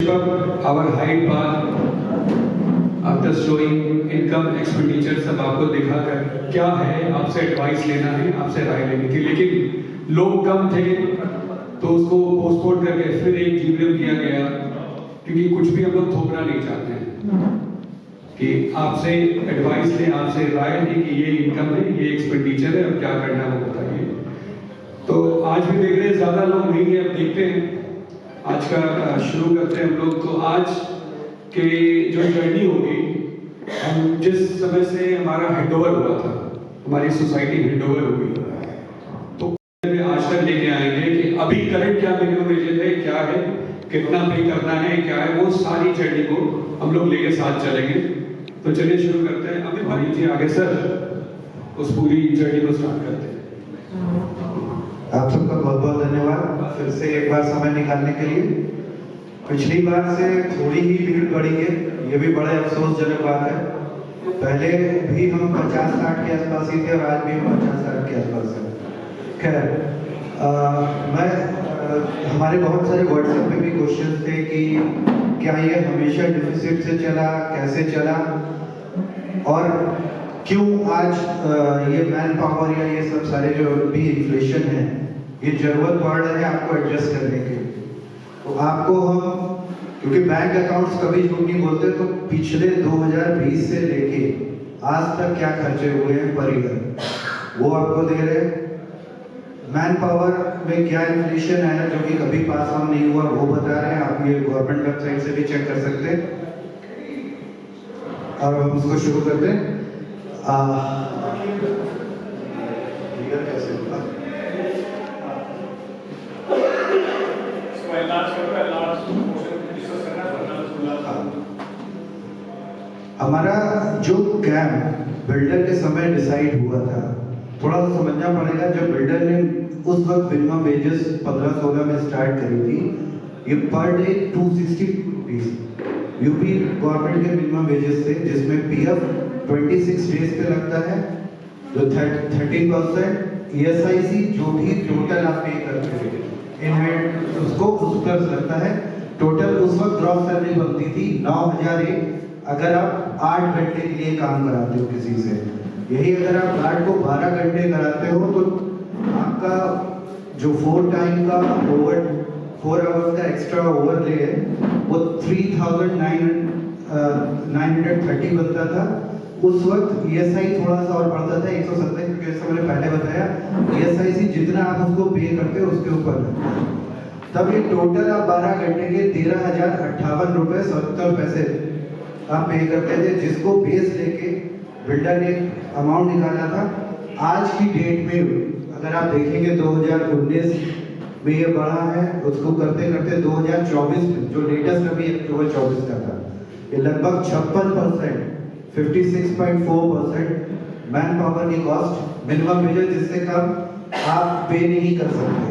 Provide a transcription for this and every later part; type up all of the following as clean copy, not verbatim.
our height bar after showing income expenditure सब आपको दिखाकर क्या है, आपसे एडवाइस लेना है, आपसे राय लेनी थी, लेकिन लोग कम थे तो उसको पोस्टपोन करके फिर एक जीवन किया गया, क्योंकि कुछ भी हम लोग थोपना नहीं चाहते हैं कि आपसे एडवाइस लें, आपसे राय लें कि ये इनकम है, ये एक्सपेंडिचर है, अब क्या करना है वो बताइए। तो आज भी देख रहे हैं ज़्यादा लोग नहीं है, अब देखते हैं आज का शुरू करते हैं हम लोग। तो आज के जो जर्नी होगी, हम जिस समय से हमारा हैंडओवर हुआ था, हमारी सोसाइटी हैंडओवर हुई, तो आज तक लेके आएंगे कि अभी करंट क्या मिनिमम वेजेस है, क्या है, कितना पे करना है, क्या है, वो सारी जर्नी को हम लोग लेके साथ चलेंगे। तो चलिए शुरू करते हैं। अमित भाई जी आगे सर, उस पूरी जर्नी को स्टार्ट करते हैं। आप सबका बहुत बहुत धन्यवाद फिर से एक बार समय निकालने के लिए। पिछली बार से थोड़ी ही भीड़ बढ़ी है, ये भी बड़े अफसोसजनक बात है। पहले भी हम 50-60 के आसपास ही थे और आज भी हम 50-60 के आसपास हैं। खैर, हमारे बहुत सारे व्हाट्सएप पे भी क्वेश्चन थे कि क्या ये हमेशा डिफिसिट से चला, कैसे चला और क्यों आज ये मैन पावर या ये सब सारे जो भी इन्फ्लेशन है, ये जरूरत पड़ रहा है आपको एडजस्ट करने की। तो आपको हम, क्योंकि बैंक अकाउंट्स कभी झूठ नहीं बोलते, तो पिछले 2020 से लेके आज तक क्या खर्चे हुए हैं पर ईयर वो आपको दे रहे हैं। मैन पावर में क्या इन्फ्लेशन है जो कि कभी पास ऑन नहीं हुआ वो बता रहे हैं। आप ये गवर्नमेंट वेबसाइट से भी चेक कर सकते हैं। और हम उसको शुरू करते हैं। कैसे होगा? हमारा जो कैंप बिल्डर के समय डिसाइड हुआ था, थोड़ा सा समझना पड़ेगा। जब बिल्डर ने उस वक्त मिनिमम वेजेस 15-16 में स्टार्ट करी थी, ये per day 260 rupees UP government के मिनिमम वेजेस थे, जिसमें पीएफ 26 डेज पे लगता है, जो 13% ईएसआईसी जो भी टोटल आप पे करते थे इन हैंड उसको उस पर लगता है। टोटल उस वक्त ग्रॉस सैलरी बनती थी 9001 अगर आप 8 घंटे के लिए काम कराते हो किसी से। यही अगर आप गार्ड को 12 घंटे कराते हो तो आपका जो 4 टाइम का ओवर 4 आवर्स का एक्स्ट्रा ओवरले है वो 3930 बनता था। उस वक्त ईएसआई थोड़ा सा और बढ़ता था 170, क्योंकि जैसे मैंने पहले बताया ईएसआईसी जितना आप उसको पे करते हो उसके ऊपर है। तब ये टोटल आप 12 घंटे के 13,058 रुपये 70 पैसे आप पे करते थे, जिसको बेस लेके बिल्डर ने अमाउंट निकाला था। आज की डेट में अगर आप देखेंगे 2019 में ये बढ़ा है, उसको करते करते 2024 में जो लेटेस्ट अभी अक्टूबर 24 का था, ये लगभग 56% 56.4% मैन पावर की कॉस्ट मिनिमम वेजेस जिससे कम आप पे नहीं कर सकते।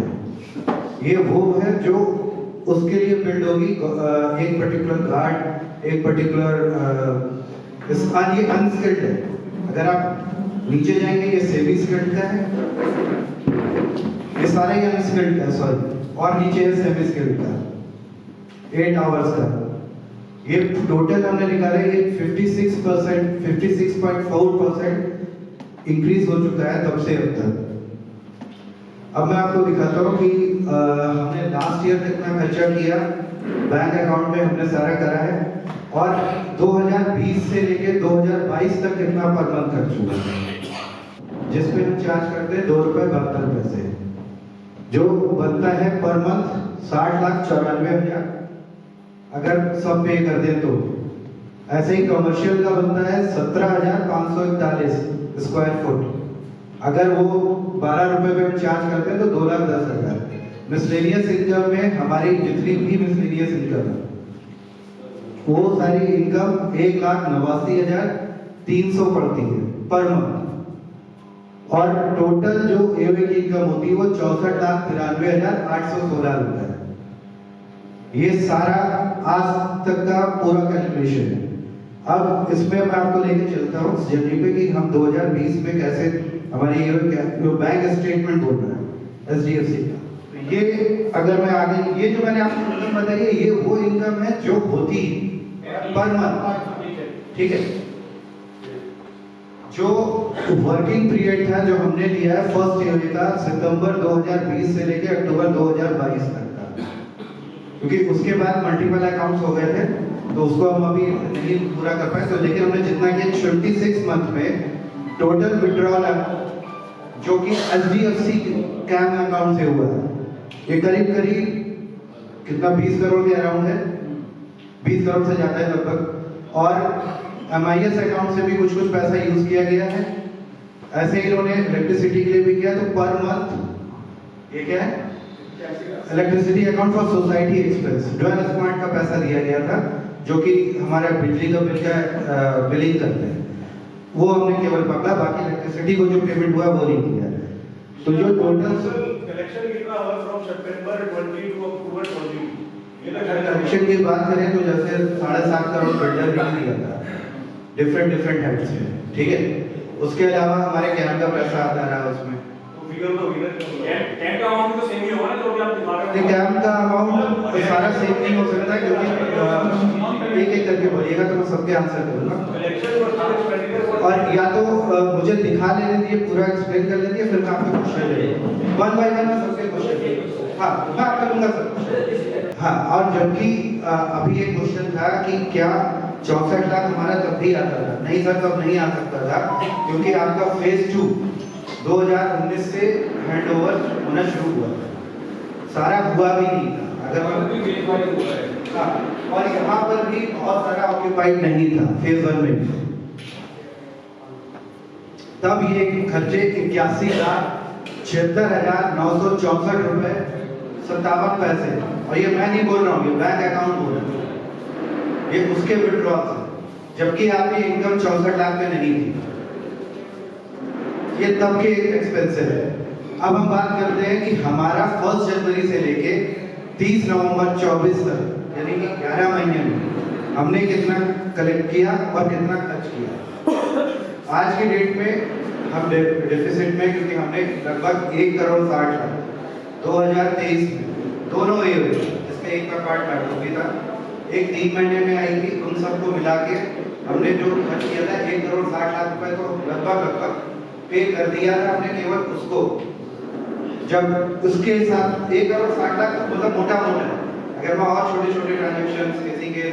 ये वो है जो उसके लिए बिल्ड होगी। एक पर्टिकुलर गार्ड, एक पर्टिकुलर ये अनस्किल्ड है। अगर आप नीचे जाएंगे ये सेमी स्किल्ड का है, ये सारे ही अनस्किल्ड का, सॉरी, और नीचे है सेमी स्किल्ड का 8 आवर्स का। ये टोटल हमने निकाला, ये 56.4% इंक्रीज हो चुका है तब से अब तक। अब मैं आपको दिखाता हूँ कि हमने लास्ट ईयर कितना खर्चा किया बैंक अकाउंट में, हमने सारा करा है, और 2020 से लेके 2022 तक कितना पर मंथ खर्च हुआ है, जिसपे हम चार्ज करते हैं 2 रुपए 72 पैसे, जो बनता है पर मंथ 60,94,000 अगर सब पे कर दे तो। ऐसे ही कमर्शियल का बनता है 17,541 स्क्वायर फुट, अगर वो 12 रुपए पे हम चार्ज करते हैं तो 2,10,000। मिसलेनियस इनकम में हमारी जितनी भी मिसलेनियस इनकम है वो सारी इनकम 1,89,300 पड़ती है पर मंथ, और टोटल जो एओए की इनकम होती है वो 64,93,816 रुपए है। ये सारा आज तक का पूरा कैलकुलेशन है। अब इसमें मैं आपको लेके चलता हूँ इस जर्नी पे कि हम 2020 में कैसे हमारे ये क्या जो बैंक स्टेटमेंट बोल रहा है एचडीएफसी का, तो ये अगर मैं आगे, ये जो मैंने आपको इनकम बताई है, ये वो इनकम है जो होती पर मंथ, ठीक है। जो वर्किंग पीरियड था जो हमने लिया है फर्स्ट ईयर का, सितंबर 2020 से लेकर अक्टूबर 2022 तक का, क्योंकि उसके बाद मल्टीपल अकाउंट्स हो गए थे तो उसको हम अभी नहीं पूरा कर पाए, तो लेकिन हमने जितना किया 26 मंथ में टोटल विड्रॉल जो कि HDFC कैम अकाउंट से हुआ है, ये करीब करीब कितना 20 करोड़ के अराउंड है, 20 करोड़ से ज्यादा है लगभग। और MIS अकाउंट से भी कुछ पैसा यूज किया गया है। ऐसे ही इन्होंने इलेक्ट्रिसिटी के लिए भी किया, तो पर मंथ ये क्या है, electricity account for society expense, dwell smart का पैसा दिया गया था जो कि हमारा बिजली का बिल का बिलिंग करते हैं, वो हमने केवल पकड़ा, बाकी इलेक्ट्रिसिटी को जो पेमेंट हुआ वो नहीं किया। तो जो टोटल कलेक्शन कितना हुआ फ्रॉम सितंबर 20 टू अक्टूबर 20? कलेक्शन की बात करें तो जैसे 7.5 करोड़ बिल्डर ने दिया था डिफरेंट हेड्स में, ठीक है। उसके अलावा हमारे कैम का पैसा आता रहा उसमें, तो फिगर तो कैम का अमाउंट तो सेम ही होगा ना जो भी आप दिखा रहे तो हो। कैम का अमाउंट सारा सेम नहीं हो सकता, क्योंकि एक करके बोलिएगा तो मैं सबके आंसर करूंगा। कलेक्शन वर्सेस एक्सपेंडिचर और या तो मुझे दिखा लेने दिए, पूरा एक्सप्लेन कर लेंगे, फिर मैं आपको क्वेश्चन ले वन बाय वन मैं सबके क्वेश्चन, हाँ मैं करूंगा सर। हाँ, और जबकि अभी एक क्वेश्चन था कि क्या 64 लाख हमारा तब भी आता था, नहीं सर तब नहीं आ सकता था, क्योंकि आपका फेज 2 2019 से हैंडओवर होना शुरू हुआ, सारा हुआ भी नहीं था। अगर हाँ, और यहाँ पर भी बहुत सारा ऑक्यूपाइड नहीं था फेज 1 में, तब ये खर्चे 81,76,964 रुपए 57 पैसे, और ये मैं नहीं बोल रहा हूँ, ये बैंक अकाउंट बोल रहा है, ये उसके विड्रॉल से, जबकि आपकी इनकम 64 लाख में नहीं थी। ये तब के एक्सपेंसेस है। अब हम बात करते हैं कि हमारा 1 जनवरी से लेके 30 नवंबर 24 तक, यानी कि 11 महीने में हमने कितना कलेक्ट किया और कितना खर्च किया। आज की डेट में हम डेफिसिट में, क्योंकि हमने लगभग 1 करोड़ 60 लाख 2023 में दोनों ये हुए, इसमें एक का पार्ट काटो भी था, एक 3 महीने में आई थी, उन सबको मिला के हमने जो खर्च किया था 1 करोड़ 60 लाख रुपए को लगभग पे कर दिया था हमने केवल उसको। जब उसके साथ 1 करोड़ 60 लाख मतलब मोटा मोटा है, अगर मैं और छोटे छोटे ट्रांजेक्शन किसी के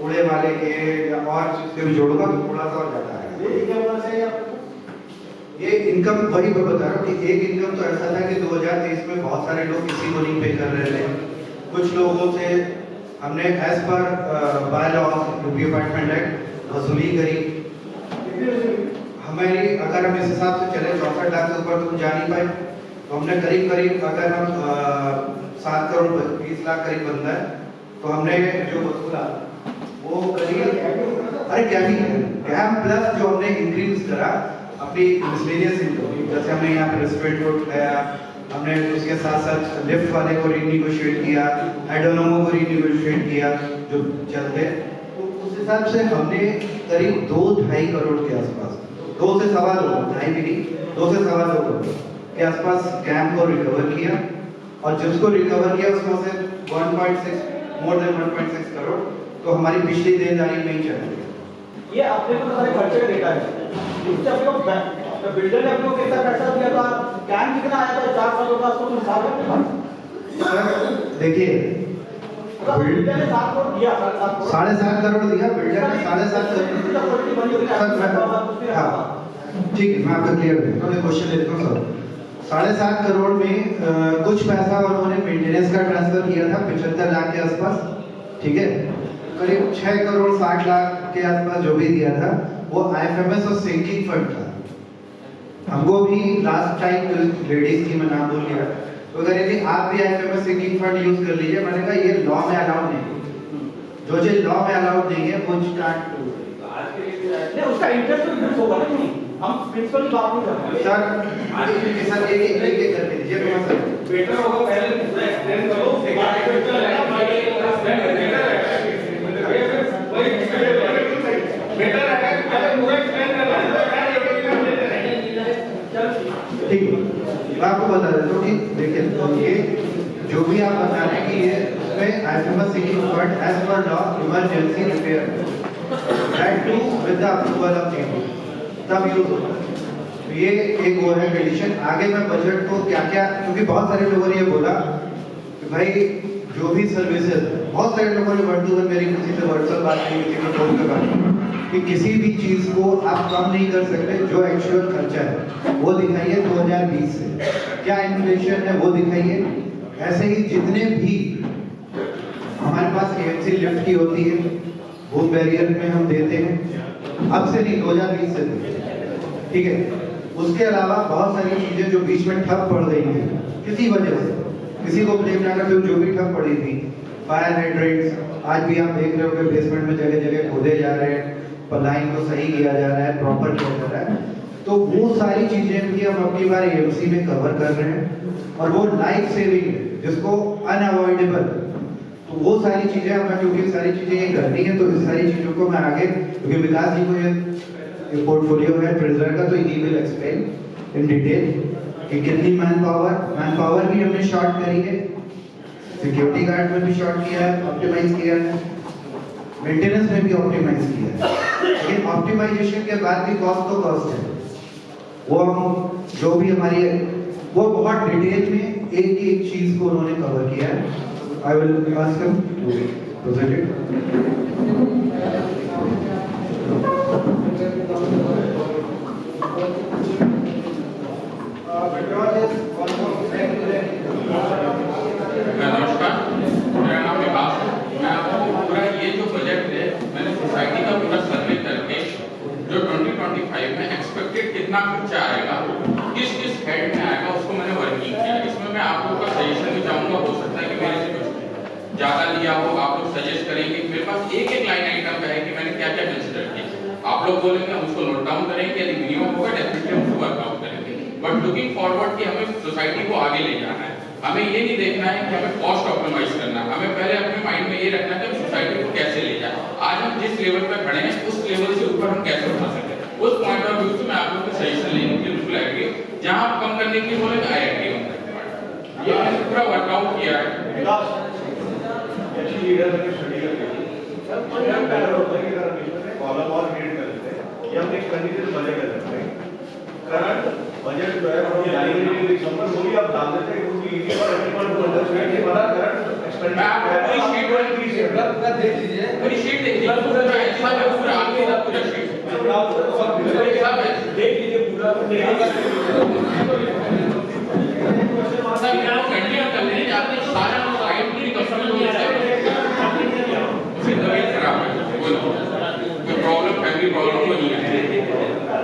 उड़े वाले के या और चीज के भी जोड़ूंगा तो थोड़ा सा और जाता है। ये इनकम वही मैं बता रहा हूँ कि एक इनकम तो ऐसा था कि 2023 में बहुत सारे लोग किसी को नहीं पे कर रहे थे, कुछ लोगों से हमने as per by law UP apartment act वसूली करी। हमारी अगर हम इस हिसाब से चले 64 लाख से ऊपर तो जा नहीं पाए, तो हमने करीब अगर हम 7 करोड़ 20 लाख करीब बनता है, तो हमने जो वसूला वो करीब, अरे कैम प्लस जो हमने इंक्रीज करा अपनी मिसलेनियस इनकम, जैसे हमने यहाँ पे रेस्टोरेंट को उठाया, हमने उसके साथ साथ लिफ्ट वाले को रीनिगोशिएट किया, एडोनोमो को रीनिगोशिएट किया जो चलते, तो उस हिसाब से हमने करीब 2-2.5 करोड़ के आसपास, 2 से सवा 2, 2.5 भी नहीं, 2 से सवा 2 करोड़ के आसपास कैम को रिकवर किया, और जिसको रिकवर किया उसमें से 1.6 मोर देन 1.6 करोड़ तो हमारी पिछली देनदारी में ही चल गई। ये आपने तो सारे खर्चे का डेटा है, इससे आपको बिल्डर ने आपको कितना पैसा दिया था, कैम कितना आया था 4 सालों का, उसको कुछ हिसाब है? देखिए बिल्डर ने 7 करोड़ दिया, 7.5 करोड़ दिया बिल्डर ने, 7.5 करोड़। हाँ ठीक है, मैं आपको क्लियर करता हूँ, क्वेश्चन लेता हूँ सर। 7.5 करोड़ में कुछ पैसा उन्होंने मेंटेनेंस का ट्रांसफर किया था 75 लाख के आसपास, ठीक है। करीब 6 करोड़ 60 लाख के आसपास जो भी दिया था वो IFMS और सिंकिंग फंड था। हमको भी लास्ट टाइम लेडीज की मैं नाम भूल गया, तो कह रही थी आप भी IFMS सिंकिंग फंड यूज कर लीजिए, मैंने कहा ये लॉ में अलाउड नहीं, जो चीज लॉ में अलाउड नहीं है वो स्टार्ट नहीं, उसका इंटरेस्ट तो यूज होगा नहीं, हम प्रिंसिपल की बात नहीं कर रहे सर। आज के साथ एक करके दीजिए तो सर बेटर होगा, पहले पूरा एक्सप्लेन करो, फिर बेटर है अगर पूरा एक्सप्लेन करना ठीक है। मैं आपको बता देता हूँ कि देखिए, तो ये जो जो भी आप बता रहे हैं कि ये उसमें IFMS ceiling fund as per law emergency repair that too with the approval of GP तब यूज होता है। तो ये एक वो है कंडीशन। आगे मैं बजट को क्या क्या, क्योंकि बहुत सारे लोगों ने ये बोला कि भाई जो भी सर्विसेज, बहुत सारे लोगों ने वर्ड टू वर्ड मेरी किसी से व्हाट्सएप बात नहीं, किसी को फोन पे बात नहीं, कि किसी भी चीज को आप कम नहीं कर सकते। जो एक्चुअल खर्चा है वो दिखाइए 2020 से, क्या इन्फ्लेशन है वो दिखाइए। ऐसे ही जितने भी हमारे पास AMC लिफ्ट की होती है, बूम बैरियर में हम देते हैं, अब से नहीं 2020 से देते हैं, ठीक है। उसके अलावा बहुत सारी चीजें जो बीच में ठप पड़ गई हैं किसी वजह से, किसी को ब्लेम ना करते, जो भी ठप पड़ी थी, फायर हाइड्रेंट्स आज भी आप देख रहे हो कि बेसमेंट में जगह जगह खोदे जा रहे हैं, लाइन को सही किया जा रहा है, प्रॉपर किया जा रहा है। तो वो सारी चीजें भी हम अपनी बार AMC में कवर कर रहे हैं, और वो लाइफ सेविंग है जिसको अनअवॉइडेबल। तो वो सारी चीजें हमें, क्योंकि सारी चीजें ये करनी है, तो इस सारी चीजों को मैं आगे, क्योंकि विकास जी को ये पोर्टफोलियो है ट्रेजरर का, तो he will explain in detail कि कितनी मैन पावर भी हमने शॉर्ट करी है, सिक्योरिटी गार्ड में भी शॉर्ट किया है, ऑप्टिमाइज किया है, मेंटेनेंस में भी ऑप्टिमाइज किया है। लेकिन ऑप्टिमाइजेशन के बाद भी कॉस्ट तो कॉस्ट है, वो हम जो भी हमारी, वो बहुत डिटेल में एक एक चीज को उन्होंने कवर किया है। I will ask him to present it. नमस्कार, मेरा नाम विकास है। मैं आपको पूरा ये जो बजट है, मैंने सोसाइटी का पूरा सर्वे करके जो 2025 में एक्सपेक्टेड कितना खर्चा आएगा, किस किस हेड में आएगा, उसको मैंने वर्किंग किया। इसमें मैं आप लोगों का सजेशन भी चाहूँगा। हो सकता है कि मेरे से कुछ ज़्यादा लिया हो, आप लोग सजेस्ट करेंगे। मेरे पास एक एक लाइन आइटम का है कि मैंने क्या क्या कंसिडर किया। आप लोग बोलेंगे, हम उसको नोट डाउन करेंगे, यदि मिनिमम होगा डेफिनेटली हम उसको वर्कआउट करेंगे। बट लुकिंग फॉरवर्ड कि हमें सोसाइटी को आगे ले जाना है, हमें ये नहीं देखना है कि हमें कॉस्ट ऑप्टिमाइज करना है। हमें पहले अपने माइंड में ये रखना है कि हम सोसाइटी को कैसे ले जाए। आज हम जिस लेवल पे खड़े हैं, उस लेवल से ऊपर हम कैसे उठा सकते हैं। उस पॉइंट ऑफ व्यू से मैं आप लोगों को सजेशन लेने के लिए बिल्कुल एग्री। जहां आप कम करने के लिए बोलेंगे, आई एग्री ऑन दैट। ये मैंने पूरा वर्कआउट किया है। एक्चुअली लीडर ने स्टडी करके हम बेटर होता है कि अगर हम इसमें कॉलम और रीड कर लेते हैं, ये हम एक कंडीशन बजट कर सकते हैं। करंट बजट जो है वो लाइन नंबर वो भी आप डाल देते हैं, क्योंकि easy for everyone to understand कि हमारा करंट एक्सपेंडिचर पूरी शीट और पूरी शीट देख लीजिए, पूरी शीट देखिए, पूरा ऐसा है, पूरा आगे का पूरा शीट सब है, देख लीजिए पूरा। सब यहाँ कंटिन्यू कर लेने जाते हैं, सारा लोग आगे पूरी कस्टमर हो जाए, फिर तबीयत खराब है, कोई प्रॉब्लम, फैमिली प्रॉब्लम तो नहीं है।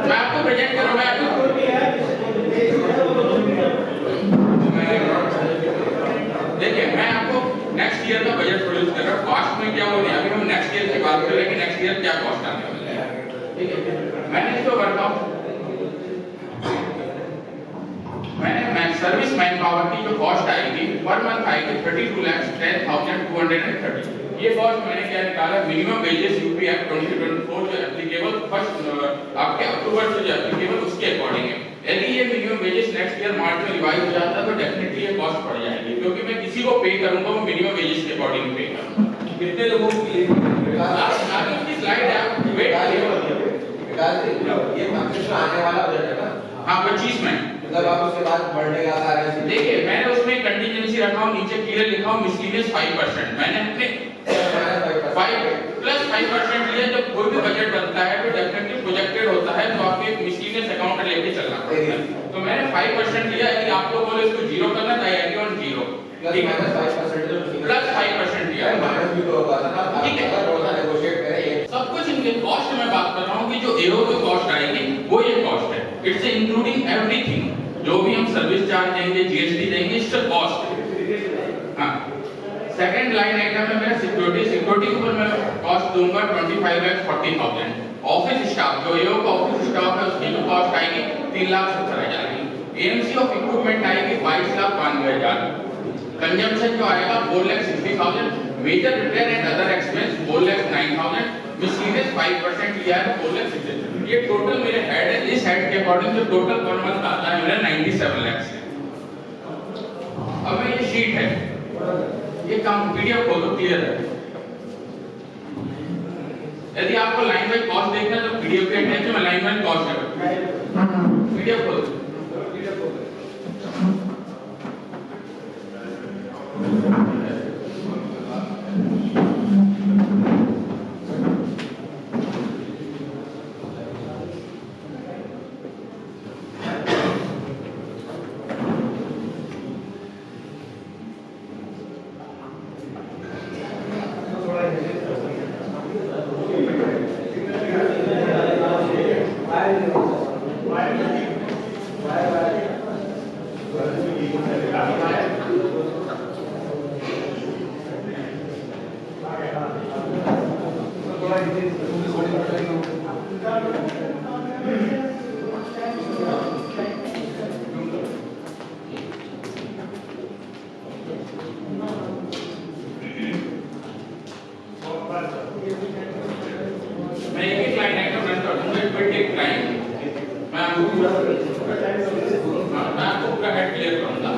मैं आपको प्रेजेंट करूँ, मैं आपको देखिए, मैं आपको नेक्स्ट ईयर का बजट प्रोड्यूस कर रहा हूँ। कॉस्ट में क्या हो गया, अभी हम नेक्स्ट ईयर की बात कर रहे हैं कि नेक्स्ट ईयर क्या कॉस्ट आने वाली है, ठीक है। मैंने इसको वर्कआउट, मैंने सर्विस मैन पावर की जो कॉस्ट आएगी पर मंथ आएगी 32,10,230। ये कॉस्ट मैंने क्या निकाला, मिनिमम वेजेस यूपी एक्ट 2024 जो एप्लीकेबल फर्स्ट आपके अक्टूबर से जो एप्लीकेबल उसके अकॉर्डिंग है। यदि ये minimum wages next year March में रिवाइज हो जाता है तो डेफिनेटली ये कॉस्ट बढ़ जाएगी, क्योंकि मैं किसी को पे करूंगा वो मिनिमम वेजेस के अकॉर्डिंग पे करूंगा। कितने लोगों की आगे की स्लाइड है, आप वेट करिए। ये कंसेशन आने वाला बजट है ना? हाँ, 25 में, मतलब आप उसके बाद बढ़ने का सारे देखिए मैंने उसमें कंटीजेंसी रखा हूँ, नीचे क्लियर लिखा हूँ मिसलेनियस 5%। मैंने अपने 5% लिया। जब कोई भी बजट बनता है तो डेफिनेटली प्रोजेक्टेड होता है, तो आपको एक मिसलेनियस अकाउंट लेके चलना पड़ता है। तो मैंने 5% लिया। यदि आप लोग बोले इसको जीरो करना तो आई एग्री ऑन जीरो, ठीक है। प्लस 5% लिया, माइनस भी तो होगा ना, ठीक है। अगर थोड़ा नेगोशिएट करें सब कुछ इनके कॉस्ट में बात कर रहा हूँ कि जो एरो की कॉस्ट आएगी वो ये कॉस्ट है। इट्स इंक्लूडिंग एवरीथिंग, जो भी हम सर्विस चार्ज देंगे, जीएसटी देंगे, इससे कॉस्ट है। हाँ, सेकंड लाइन आइटम है मेरा सिक्योरिटी के ऊपर मैं कॉस्ट दूंगा 25,40,000। ऑफिस स्टाफ, जो एओ का ऑफिस स्टाफ है, उसकी जो कॉस्ट आएगी 3,70,000 की। एएमसी ऑफ इक्विपमेंट आएगी 22,92,000। कंजम्पशन जो आएगा 4,60,000। Major repair and other expense 4,09,000। Miscellaneous 5% लिया है 4,60,000। ये टोटल मेरे हेड है। इस हेड के अकॉर्डिंग जो टोटल पर मंथ आता है मेरा 97 लाख है। अब ये शीट है, ये काम पीडीएफ खोलो, क्लियर है। यदि आपको लाइन बाय कॉस्ट देखना है तो पीडीएफ के अटैच में लाइन बाय कॉस्ट है, पीडीएफ खोलो। मैं एक लाइन आइटम रन कर दूंगा, इट विल टेक टाइम। मैं आपको पूरा हेड क्लियर करूंगा।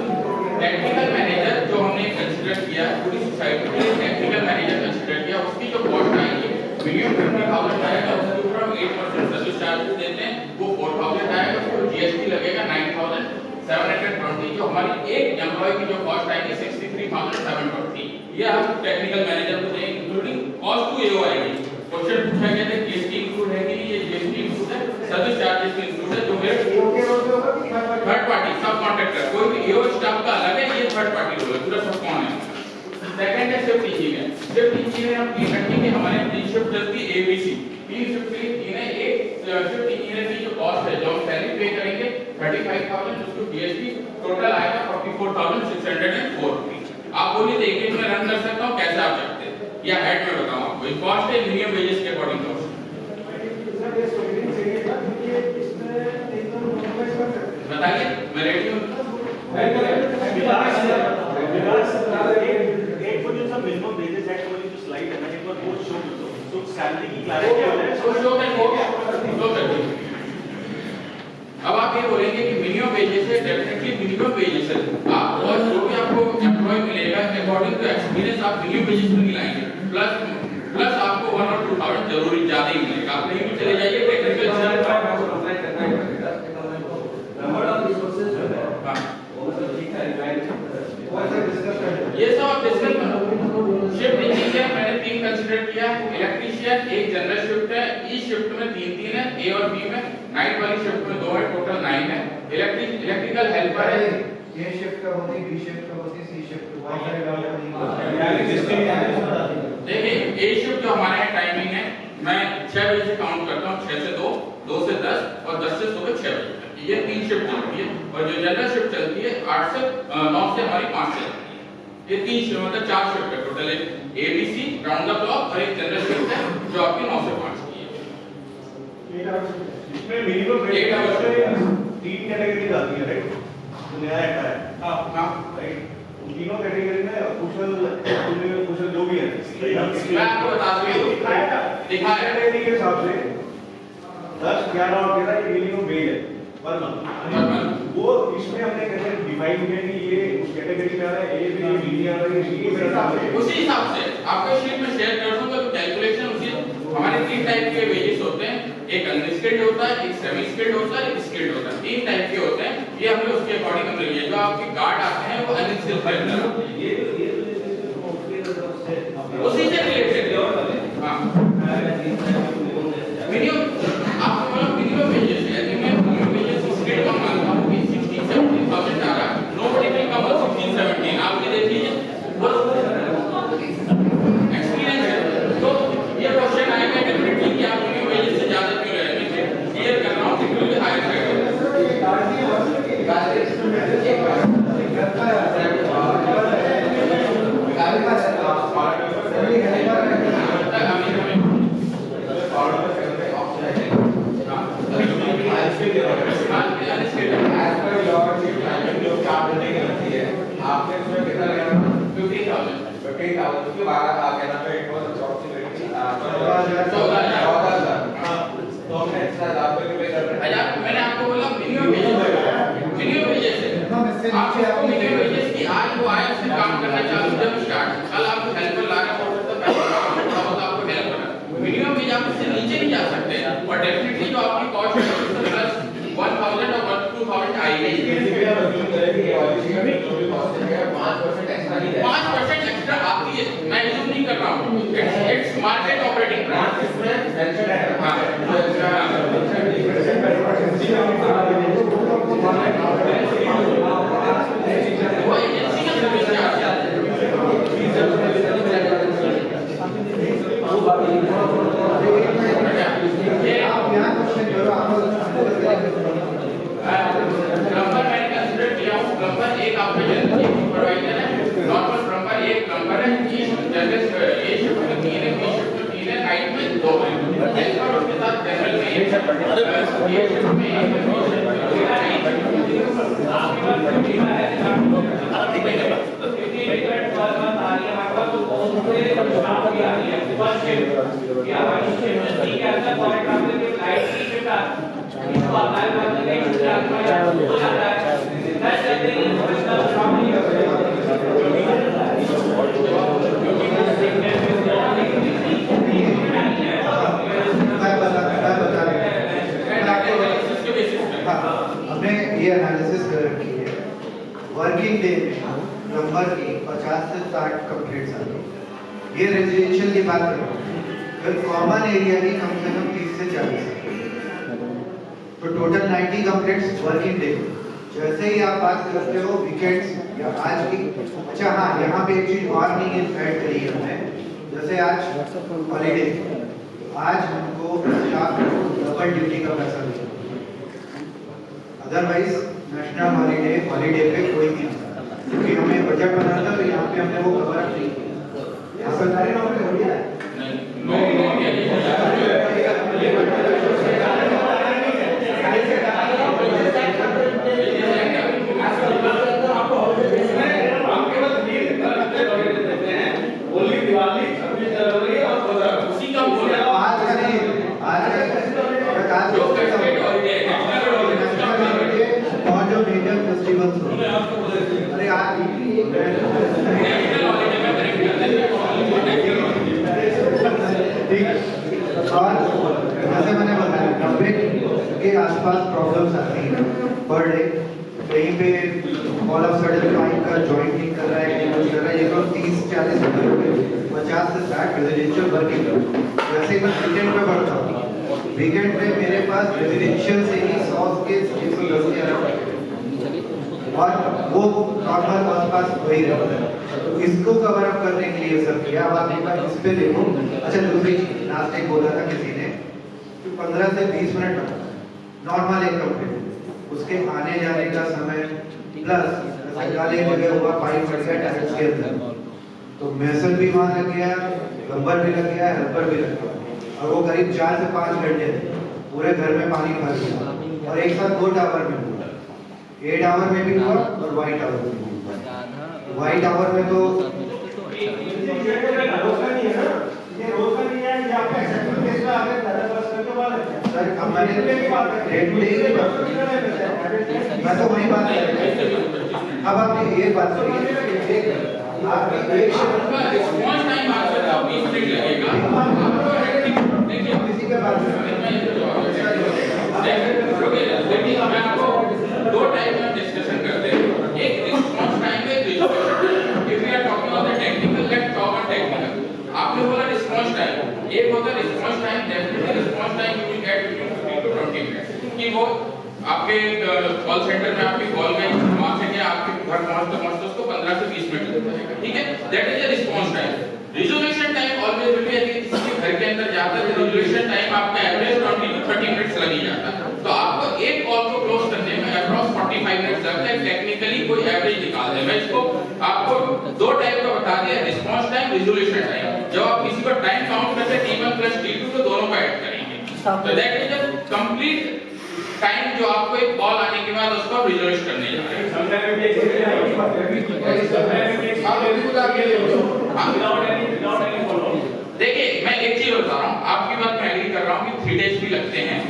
टेक्निकल मैनेजर जो हमने कंसीडर किया पूरी सोसाइटी के लिए, टेक्निकल मैनेजर कंसीडर किया, उसकी जो कॉस्ट आएगी मिनिमम 20,000 आएगा, उसके ऊपर हम 8% सर्विस चार्जेस देते हैं, वो 4,000 आएगा, उसको जीएसटी लगेगा 9,720। जो हमारी एक एम्प्लॉय की जो कॉस्ट आएगी 63,720। ये हम टेक्निकल मैनेजर को देंगे, इंक्लूडिंग कॉस्ट टू एओ आएगी। क्वेश्चन पूछा गया था जीएसटी इंक्लूड है कि नहीं, ये जीएसटी इंक्लूड है, सर्विस चार्जेस भी इंक्लूड है। जो मेरे थर्ड पार्टी सब कॉन्ट्रैक्टर, कोई भी एओ स्टाफ का अलग है, ये थर्ड पार्टी रोल है, पूरा सब कौन है। सेकंड है शिफ्ट इंजीनियर। शिफ्ट इंजीनियर हम तीन रखेंगे, हमारे तीन शिफ्ट चलती है एबीसी, तीन शिफ्ट के लिए तीन है। एक शिफ्ट इंजीनियर की जो कॉस्ट है जो हम सैलरी पे करेंगे 35,000, उसको जीएसटी टोटल आएगा 44,604 रुपीस। आप बोलिए तो एक में रन कर सकता हूं, कैसे आप सकते हैं या हेड में बताऊं आपको। ये कॉस्ट है मिनिमम वेजेस के अकॉर्डिंग कॉस्ट। बताइए मैं रेडी हूं। एक पोजीशन मिनिमम वेजेस एक्ट वाली जो स्लाइड है ना, एक बार वो शो कर दो, तो सैलरी की क्लैरिटी हो जाए। अब आप ये बोलेंगे कि मिनिमम वेजेस है, डेफिनेटली मिनिमम वेजेस है। आप और जो भी आपको एम्प्लॉय मिलेगा अकॉर्डिंग टू एक्सपीरियंस आप मिनिमम वेजेस में लाएंगे, प्लस आपको 1 और 2,000 जरूरी ज्यादा ही मिलेगा। आप नहीं भी चले जाइए टेक्निकल ये सब आप डिस्कस करो। शिफ्ट इंजीनियर मैंने 3 कंसीडर किया, इलेक्ट्रीशियन एक जनरल शिफ्ट है, ई शिफ्ट में 3 है, ए और बी में, नाइट वाली शिफ्ट में 2 है, टोटल 9 है। इलेक्ट्रिकल हेल्पर है, ये शिफ्ट का होती, बी शिफ्ट का होती, सी शिफ्ट देखिए ए शिफ्ट जो हमारे यहाँ टाइमिंग है, मैं 6 बजे से काउंट करता हूँ, 6 से 2, 2 से 10 और 10 से सुबह 6 बजे तक। ये 3 शिफ्ट चलती है। और जो जनरल शिफ्ट चलती है 8 से 9 से हमारी 5 से चलती है। ये 3 शिफ्ट मतलब 4 शिफ्ट है टोटल, एक एबीसी राउंड द क्लॉक और एक जनरल शिफ्ट है जो आपकी 9 से 5 की है। इसमें मिनिमम वेज में 3 कैटेगरी आती है, राइट? तो नया एक्ट है, हां राइट? उन तीनों कैटेगरी में कुशल जो भी है, मैं आपको बता दूं, दिखाया कैटेगरी के हिसाब से 10, 11 और 13 ये मिनिमम वेज है पर मंथ। वो इसमें हमने कैसे डिफाइन किया कि ये उस कैटेगरी में आ रहा है, ए बी डी आ रहा है, सी के हिसाब से। उसी हिसाब से आपको शीट में शेयर कर दूंगा तो कैलकुलेशन उसी। हमारे 3 टाइप के वेजेस होते हैं, एक अनस्किल्ड होता है, एक सेमी स्किल्ड होता है, एक स्किल्ड होता है। 3 टाइप के होते हैं, ये हमने उसके अकॉर्डिंग हमने लिया। जो आपके गार्ड आते हैं वो अनस्किल्ड होते हैं, उसी से रिलेटेड। हां मिनिमम आपको मतलब मिनिमम वेजेस है, मिनिमम वेजेस स्किल्ड का मानता हूं कि 16-17,000 आ रहा है। Nobody will come 16-17। आप ये देख लीजिए एक्सपीरियंस है तो ये क्वेश्चन आएगा डेफिनेटली कि आप मिनिमम वेजेस से ज्यादा क्यों रहे हैं। मैं क्लियर कर रहा हूं कि क्यों हायर है। आपने इसमें कितना लगाया? 15,000 उसके बाद आप कहना तो एक बहुत अप्रॉक्सीमेटली 14,000। तो हमने एक्स्ट्रा 1,000 रुपए पे कर रहे हैं। मैंने आपको बोला मिनिमम वेजेस है। आपको मिनिमम वेजेस की आज वो वो आया उसने काम करना चालू जब स्टार्ट, कल आपको हेल्पर ला रहा है तो पहले काम होता होता आपको हेल्प करा, मिनिमम वेज आप उससे नीचे नहीं जा सकते हैं, और डेफिनेटली जो आपकी कॉस्ट है उससे प्लस 1000 और 2000 आएगी। 5% एक्स्ट्रा आती है, मैं एज्यूम नहीं कर रहा हूँ, इट्स मार्केट ऑपरेटिंग प्राइस। वो एजेंसी का सर्विस चार्ज है। प्लम्बर मैंने कंसीडर किया हूँ, प्लम्बर एक आपका जनरल प्रोवाइडर है, नॉर्मल प्लम्बर एक प्लम्बर है, ये जनरल ये शिफ्ट में 3 है, बी शिफ्ट में 3 है, नाइट में 2 है, हेल्पर उसके साथ जनरल में 1 है, ये शिफ्ट में 1 है, बी शिफ्ट में हमने ये एनालिसिस कर रखी है, वर्किंग डे में नंबर की 50 से 60 कंप्लीट्स आती है, ये रेजिडेंशियल की बात कर रहा हूँ, फिर कॉमन एरिया की कम से कम 30 से 40, तो टोटल 90 कंप्लीट्स वर्किंग डे। जैसे ही आप बात करते हो वीकेंड्स या आज की, अच्छा हाँ यहाँ पे एक चीज और नहीं ऐड करी है हमने, जैसे आज हॉलीडे, आज हमको स्टाफ को डबल ड्यूटी का पैसा मिला, अदरवाइज नेशनल हॉलीडे पे कोई नहीं आता, क्योंकि हमें बजट बनाना था, तो यहाँ पे हमने वो कवर अप नहीं किया। सरकारी नौकरी हो गया है उसी का बोल रहा हूँ। आज का नहीं, आज का जो और जो मेजर फेस्टिवल्स हो, अरे आज ठीक, और जैसे मैंने बताया 90 के आसपास प्रॉब्लम्स आती हैं पर डे, कहीं पे ऑल ऑफ सडन पाइप का जॉइंट नहीं कर रहा है, कुछ कर रहा है, ये तो 30-40 50 से 60 रेजिडेंशियल वर्किंग। वैसे ही मैं वीकेंड पे बढ़ता हूँ, वीकेंड पे मेरे पास रेजिडेंशियल से ही 100 के 110 के अराउंड, और वो नॉर्मल आसपास वही रहता है, तो इसको कवर अप करने के लिए सर किया। अब आप एक बार इस पे देखो। अच्छा दूसरी चीज लास्ट टाइम बोला था किसी ने कि 15 से 20 मिनट लगता है नॉर्मल एक कंप्लीट, उसके आने जाने का समय प्लस गाली लगे हुआ पाइप फट गया टाइल्स के अंदर, तो मेसन भी वहाँ लग गया, प्लम्बर भी लग गया, हेल्पर भी लग गया, और वो करीब 4 से 5 घंटे पूरे घर में पानी भर गया, और एक साथ 2 टावर में हुआ, 8 आवर में भी हुआ और व्हाइट आवर में भी हुआ। व्हाइट आवर में तो सर अब मैंने मैं तो वही बात कर रहा हूं। अब आप ये बात करिए, आपकी एक रिस्पॉन्स टाइम आपसे 20 मिनट लगेगा, किसी के बात देखिए मैं आपको 2 टाइप में डिस्कशन करते हैं, एक रिस्पॉन्स टाइम है, if we are talking of the technical, let's talk on technical. आपने बोला रिस्पॉन्स टाइम, एक होता है response time, definitely response time you will get 15 to 20 minute, कि वो आपके कॉल सेंटर में आपकी कॉल में वहां से क्या आपके घर पहुंचते उसको 15 से 20 मिनट लगता है, ठीक है, that is a response time. Resolution time always will be, यदि किसी घर के अंदर जाता है तो रिजोल्यूशन टाइम आपका एवरेज 20 to 30 मिनट्स लग ही जाता है, तो आपको एक कॉल को क्लोज करने में अप्रॉक्स 45 मिनट्स लगता है, टेक्निकली कोई एवरेज निकाल दे। मैं इसको आपको 2 टाइप का बता दिया, रिस्पॉन्स टाइम, रिजोल्यूशन टाइम। जब आप किसी को टाइम काउंट करते हैं T1 + T2 तो दोनों को ऐड करेंगे, तो that is a complete time जो आपको एक कॉल आने के बाद उसको रिजोल्व करने जा रहे हैं। देखिए मैं एक चीज बता रहा हूँ, आपकी बात मैं एग्री कर रहा हूँ कि 3 डेज भी लगते हैं,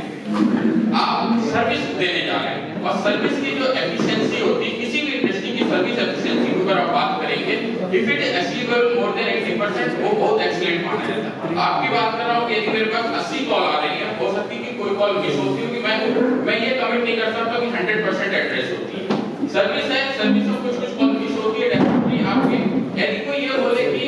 आप सर्विस देने जा रहे हैं, और सर्विस की जो एफिशिएंसी होती है, किसी भी इंडस्ट्री की सर्विस एफिशिएंसी की अगर आप बात if it is achievable more than 80% वो बहुत एक्सीलेंट माना जाता है। आपकी बात कर रहा हूं कि यदि मेरे पास 80 कॉल आ रही है, हो सकती है कि कोई कॉल मिस होती हो कि मैं ये कमिट नहीं कर सकता कि 100% एड्रेस होती है। सर्विस है, सर्विस में कुछ कॉल मिस होती है, डेफिनेटली आपके यदि कोई ये बोले कि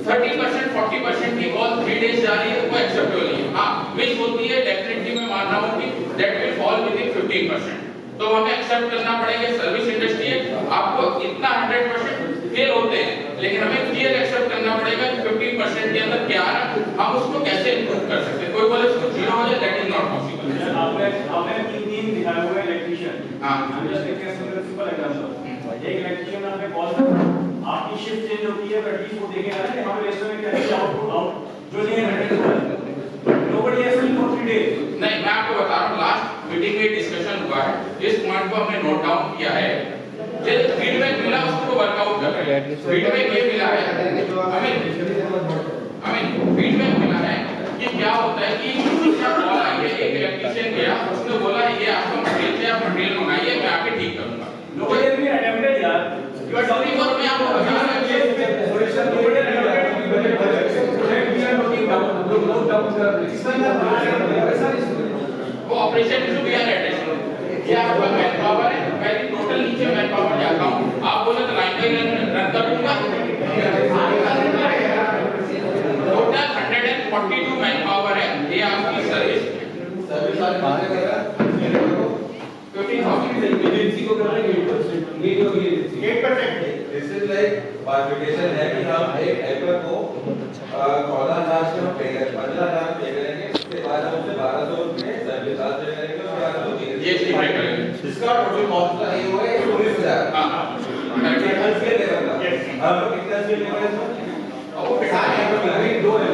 30% 40% की कॉल 3 डेज जा रही है तो वो एक्सेप्टेबल नहीं है। हां मिस होती है, डेफिनेटली मैं मान रहा हूं कि that will fall with in 15%, तो हमें एक्सेप्ट करना पड़ेगा। सर्विस इंडस्ट्री है, आपको इतना 100% फेल होते हैं, लेकिन हमें क्लियर एक्सेप्ट करना पड़ेगा कि 15% के अंदर क्या है, हम उसको कैसे इंप्रूव कर सकते हैं। कोई बोले उसको 0 हो जाए, दैट इज नॉट पॉसिबल। आपने तीन दिखाए हुए इलेक्ट्रीशियन। हां जस्ट एक सिंपल एग्जांपल, एक इलेक्ट्रीशियन आपने कॉल कर, आपकी शिफ्ट चेंज होती है, बट एटलीस्ट वो देखेगा ना कि हमारे रेस्टोरेंट में क्या है, आउट जो नहीं है, nobody has been for 3 days. नहीं, मैं आपको बता रहा हूं, लास्ट मीटिंग में डिस्कशन हुआ है, इस पॉइंट को हमने नोट डाउन किया है। जो फीडबैक मिला उसको वर्कआउट कर रहे हैं। फीडबैक ये मिला है हमें फीडबैक मिला है कि क्या होता है कि दूसरा कॉल आई है, एक इलेक्ट्रीशियन गया, उसने बोला ये आपका मटेरियल है, आप मटेरियल मंगाइए, मैं आके ठीक करूंगा। नोबडी हैज बीन अटेम्प्टेड यार, यू आर टॉकिंग और मैं आपको बता रहा हूं solution nobody has attempted project we are looking down, लोग डाउन कर रहे हैं, इसमें वो operation to be are attention, ये आपका मैन पावर है, मैं टोटल नीचे मैन पावर जाता हूं, आप बोले तो लाइन बाय लाइन रन कर दूंगा। टोटल 142 मैन पावर है, ये आपकी सर्विस वाले कर रहा है 15,000 एजेंसी को कर रहे हैं 8%, ये जो ये 8%। दिस इज लाइक बाइफिकेशन है कि हम एक हेल्पर को 14,000 से हम पे करेंगे, 15,000 पे करेंगे, उसके बाद हम उसे 1200 रुपए सर्विस चार्ज पे करेंगे, उसके बाद हम ये पे करेंगे। इसका टोटल कॉस्ट का ये हुआ है 19,000। हां हेल्थ के लेवल का अब कितना से लेवल है और वो फिर सारे अभी दो है,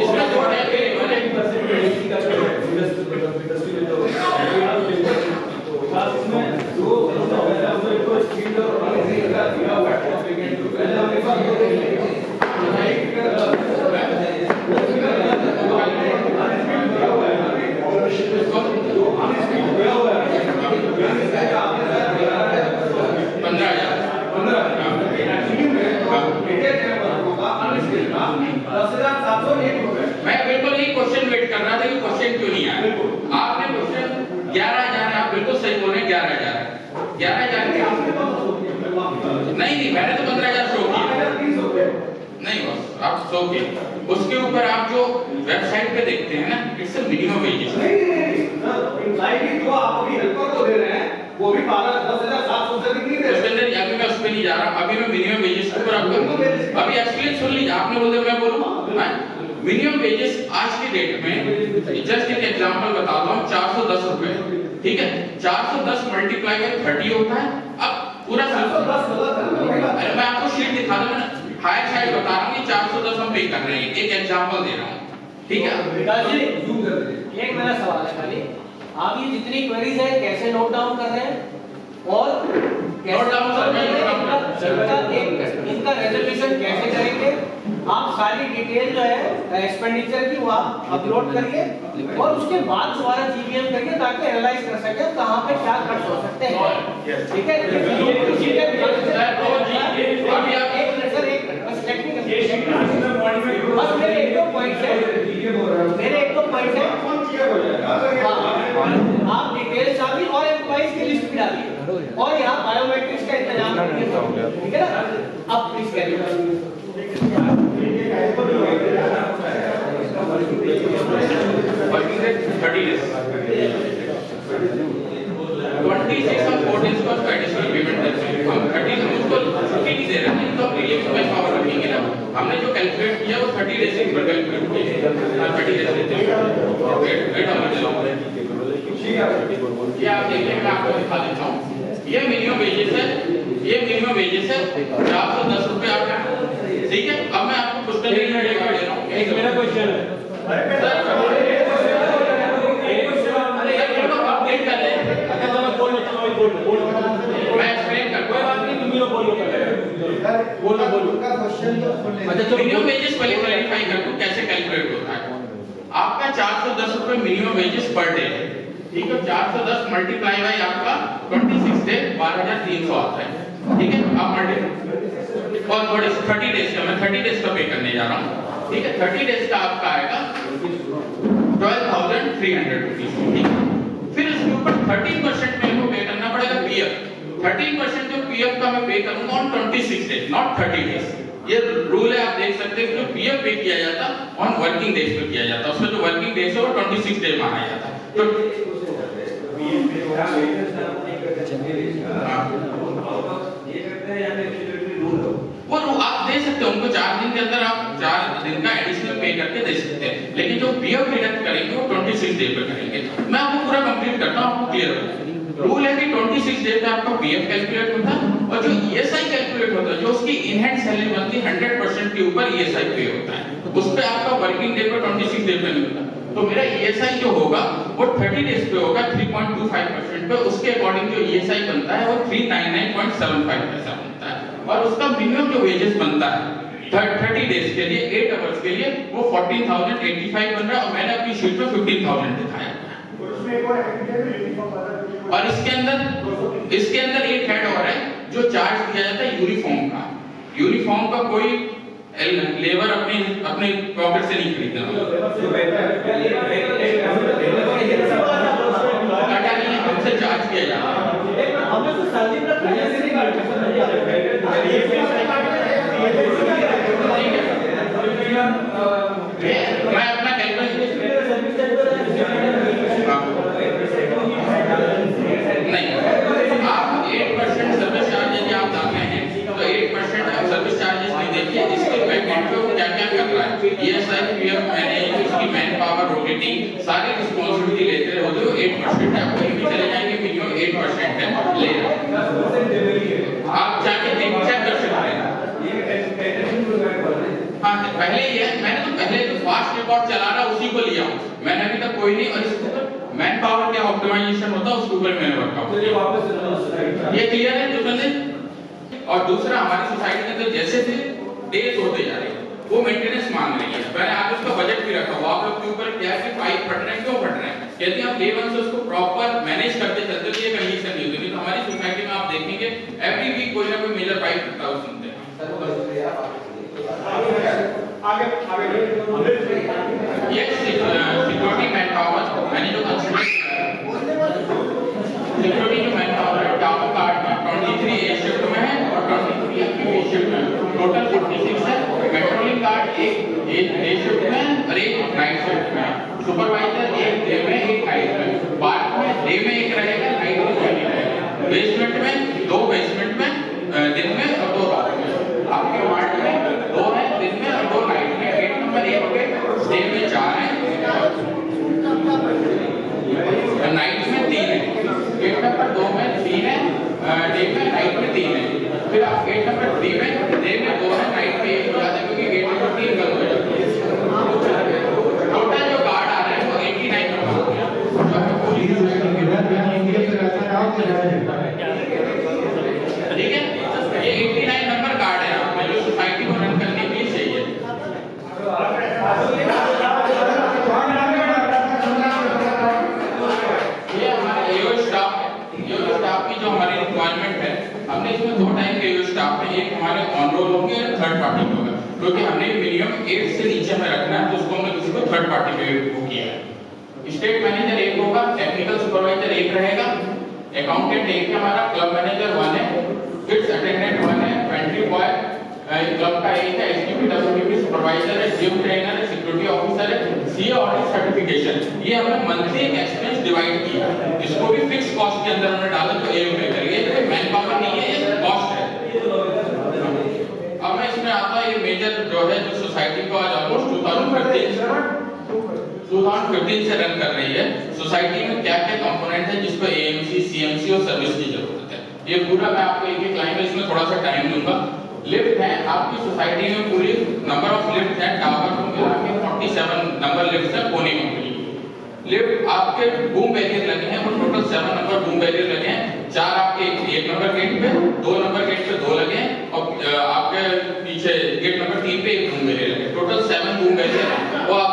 इसमें जो है कि 1% एजेंसी का जो इंडस्ट्री में जो इसमें जो उसमें कोई स्पीड और एजेंसी का दिया हुआ है, पहले हमने मैं बिल्कुल यही क्वेश्चन वेट कर रहा था कि क्वेश्चन क्यों नहीं आया। आपने क्वेश्चन 11,000 आप बिल्कुल सही बोल रहे हैं, 11,000 नहीं, मैंने तो 15,000 शो किया नहीं बस आप शो किए। उसके ऊपर आप जो वेबसाइट पे देखते हैं ना, इट्स अ मिनिमम वेजेस। जो आप अभी हेल्पर को दे रहे हैं वो भी 10,700 से नहीं दे रहे। अंदर अभी मैं उस पे नहीं जा रहा, अभी मैं मिनिमम वेजेस के ऊपर आपको अभी एक्चुअली सुन लीजिए, आपने बोला मैं बोलूं मिनिमम वेजेस आज के डेट में, जस्ट एक एग्जांपल बताता हूं, 410 रुपए, ठीक है, 410 मल्टीप्लाई बाय 30 होता है। अब पूरा 410 अरे मैं आपको शीट दिखा दूं ना, हायर साइड बता रहा हूं कि 410 हम पे कर रहे हैं, एक एग्जांपल दे रहा हूं, ठीक है। विकास जी एक मेरा सवाल है खाली, आप ये जितनी क्वेरीज है कैसे नोट डाउन कर रहे हैं और नोट डाउन कर रहे हैं, इनका रेजोल्यूशन कैसे करेंगे? आप सारी डिटेल जो है एक्सपेंडिचर की वो आप अपलोड करिए और उसके बाद दोबारा जीवीएम करिए ताकि एनालाइज कर सके कहां पे क्या खर्च हो सकते हैं, ठीक है। अभी आप एक मिनट सर, एक मिनट बस टेक्निकल, ये शीट में मॉर्निंग में बस मेरे एक दो पॉइंट है, मेरे एक दो पॉइंट है। कौन किया हो जाएगा। हाँ, आप डिटेल्स डालिए और एम्प्लॉइज की लिस्ट भी डालिए और यहाँ बायोमेट्रिक्स का इंतजाम करिए, ठीक है ना। अब प्लीज करिए 26 हम 14 को एडिशनल पेमेंट करते हैं, हम 30 हम उसको छुट्टी नहीं दे रहे हैं, तो रिलीफ में पावर रखेंगे ना। हमने जो कैलकुलेट किया वो 30 डेज के ऊपर कैलकुलेट किया, 30 डेज देते हैं। वेट हम ये आप देखिए, मैं आपको दिखा देता हूँ, ये मिनिमम वेजेस है, ये मिनिमम वेजेस है 410 रुपए आपका, ठीक है। अब मैं आपको क्वेश्चन दे रहा हूँ, एक मेरा क्वेश्चन है अपडेट कर लें, मैं एक्सप्लेन कर, कोई बात नहीं, तुम ही लोग बोलो अच्छा। मिनिमम वेजेस पहले क्लैरिफाई कर दूं कैसे कैलकुलेट होता है। आपका 410 रुपए मिनिमम वेजेस पर डे है, ठीक है। 410 मल्टीप्लाई बाय आपका 26 डे 12,300 आता है, ठीक है। आप मल्टीप्लाई 30 डेज का, मैं 30 डेज का पे करने जा रहा हूँ, ठीक है। 30 डेज का आपका आएगा 12,300 रुपीज, ठीक है। फिर इसके ऊपर 13% मेरे को पे करना पड़ेगा पीएफ। 13% जो पीएफ का मैं पे करूंगा ऑन 26 डेज, नॉट 30 डेज। ये रूल है, आप देख सकते हैं कि जो पीएफ पे किया जाता ऑन वर्किंग डेज पे किया जाता, उसमें जो वर्किंग डेज है वो 26 डे माना जाता है। तो वो आप दे सकते हो उनको 4 दिन के अंदर, आप 4 दिन का एडिशनल पे करके दे सकते हैं, लेकिन जो पीएफ डिडक्ट करेंगे वो 26 डे पे करेंगे। मैं आपको पूरा कंप्लीट करता हूं, आपको क्लियर हो। रूल है कि 26 डे पे आपका पीएफ कैलकुलेट होता है और जो ईएसआई कैलकुलेट होता है, जो उसकी इन हैंड सैलरी बनती है 100% के ऊपर ईएसआई पे होता है, उस पे आपका वर्किंग डे पे 26 डे पे मिलता है। तो मेरा ईएसआई जो होगा वो 30 डेज पे होगा 3.25% पे, उसके अकॉर्डिंग जो ईएसआई बनता है वो 399.75 पैसा बनता है। और उसका मिनिमम जो वेजेस बनता है 30 डेज के लिए 8 आवर्स के लिए वो 14,085 बन रहा है, और मैंने अपनी शीट में 15,000 दिखाया है। और इसके अंदर एक हेड और है जो चार्ज दिया जाता है यूनिफॉर्म का। यूनिफॉर्म का कोई लेबर अपने पॉकेट से नहीं खरीदना, हमसे चार्ज किया जाता है। मैं अपना नहीं, आप 8% सर्विस चार्ज यदि आप डालते हैं तो 8% आप सर्विस चार्जेस नहीं देखिए, इसके पैकेट पे क्या क्या कर रहा है, ईएसआई, पीएफ, मैनेज, इसकी मैन पावर, रोटेटिंग, सारी रिस्पांसिबिलिटी लेते रहे हो, जो 8% है, आप कहीं भी चले जाएंगे मिनिमम 8% है ले रहा है। आप जाके चेक कर सकते हैं। हाँ, पहले ये मैंने तो पहले जो फास्ट रिकॉर्ड चला रहा उसी को लिया, मैंने अभी तक कोई नहीं। और इसके ऊपर मैन पावर क्या ऑप्टिमाइजेशन होता है उसके ऊपर मैंने वर्कआउट किया। ये क्लियर है जो बंदे। और दूसरा, हमारी सोसाइटी में तो जैसे थे डेज होते जा रहे हैं, वो मेंटेनेंस मांग रही है। मैंने आज उसका बजट भी रखा हुआ, आप लोग के ऊपर क्या है कि पाइप फट रहे हैं, क्यों फट रहे हैं, यदि आप डे 1 से उसको प्रॉपर मैनेज करते चलते तो ये कंडीशन नहीं होती। तो हमारी सोसाइटी में आप देखेंगे एवरी वीक कोई ना कोई मेजर पाइप फटता हुआ सुनते हैं। ये सिक्योरिटी मैन पावर मैंने जो कंसीडर सिक्योरिटी जो मैन पावर है टावर कार्ड में 23 ए शिफ्ट में है और 23 बी शिफ्ट में, टोटल 46 है। पेट्रोलिंग कार्ड एक डे शिफ्ट में और एक नाइट शिफ्ट में। सुपरवाइजर एक डे में एक नाइट में। पार्ट में डे में एक रहेगा, नाइट में एक रहेगा। बेसमेंट में 2 बेसमेंट में दिन में और 2 रात में। आपके वार्ड में 2 है दिन में और 2 नाइट में। गेट नंबर 1 पे डे में 4 है, नाइट में 3 है। गेट नंबर 2 में 3 है, डे में नाइट में 3 है। फिर आप गेट नंबर 3 में डे में 2 है, नाइट में 1 हो जाता है, क्योंकि गेट नंबर 3 कम हो जाता है। टोटल जो गार्ड आ रहे हैं वो 89 नंबर हो गया। ठीक है, ये 89 नंबर कार्ड है आपका, जो सोसाइटी को रन करने के लिए चाहिए। ये हमारा एओ स्टाफ है। एओ स्टाफ की जो हमारी रिक्वायरमेंट है, हमने इसमें 2 टाइप के एओ स्टाफ है, एक हमारे ऑन रोल होंगे और थर्ड पार्टी होगा, क्योंकि हमने मिनिमम 8 से नीचे में रखना है, तो उसको हमने किसी को थर्ड पार्टी में वो किया है। स्टेट मैनेजर 1 होगा, टेक्निकल सुपरवाइजर 1 रहेगा, अकाउंटेंट 1 है हमारा, क्लब मैनेजर 1 है, फिट्स अटेंडेंट 1 है, पेंट्री बॉय क्लब का 1 है, एसटीपी डब्ल्यूटीपी सुपरवाइजर है, जिम ट्रेनर है, सिक्योरिटी ऑफिसर है, सीए ऑडिट सर्टिफिकेशन। ये हमने मंथली एक एक्सपेंस डिवाइड किया, इसको भी फिक्स कॉस्ट के अंदर हमने डाला, जो एओ पे करिए, मैन पावर नहीं है, ये कॉस्ट है। अब मैं इसमें आता है, ये मेजर जो है जो सोसाइटी को आज ऑलमोस्ट 2015 से रन कर रही है। सोसाइटी में क्या क्या कंपोनेंट है जिसको एएमसी, सीएमसी और सर्विस की जरूरत है, ये पूरा मैं आपको एक एक लाइन में इसमें थोड़ा सा टाइम दूंगा। लिफ्ट है आपकी सोसाइटी में, पूरी नंबर ऑफ लिफ्ट है, टावर को मिला के 47 नंबर लिफ्ट है कोने कंपनी। लिफ्ट आपके बूम बैरियर लगे हैं, वो टोटल 7 नंबर बूम बैरियर लगे हैं। 4 आपके 1 नंबर गेट पे, 2 नंबर गेट पे 2 लगे हैं, और आपके पीछे गेट नंबर 3 पे 1 बूम बैरियर लगे, टोटल 7 बूम बैरियर है। वो आप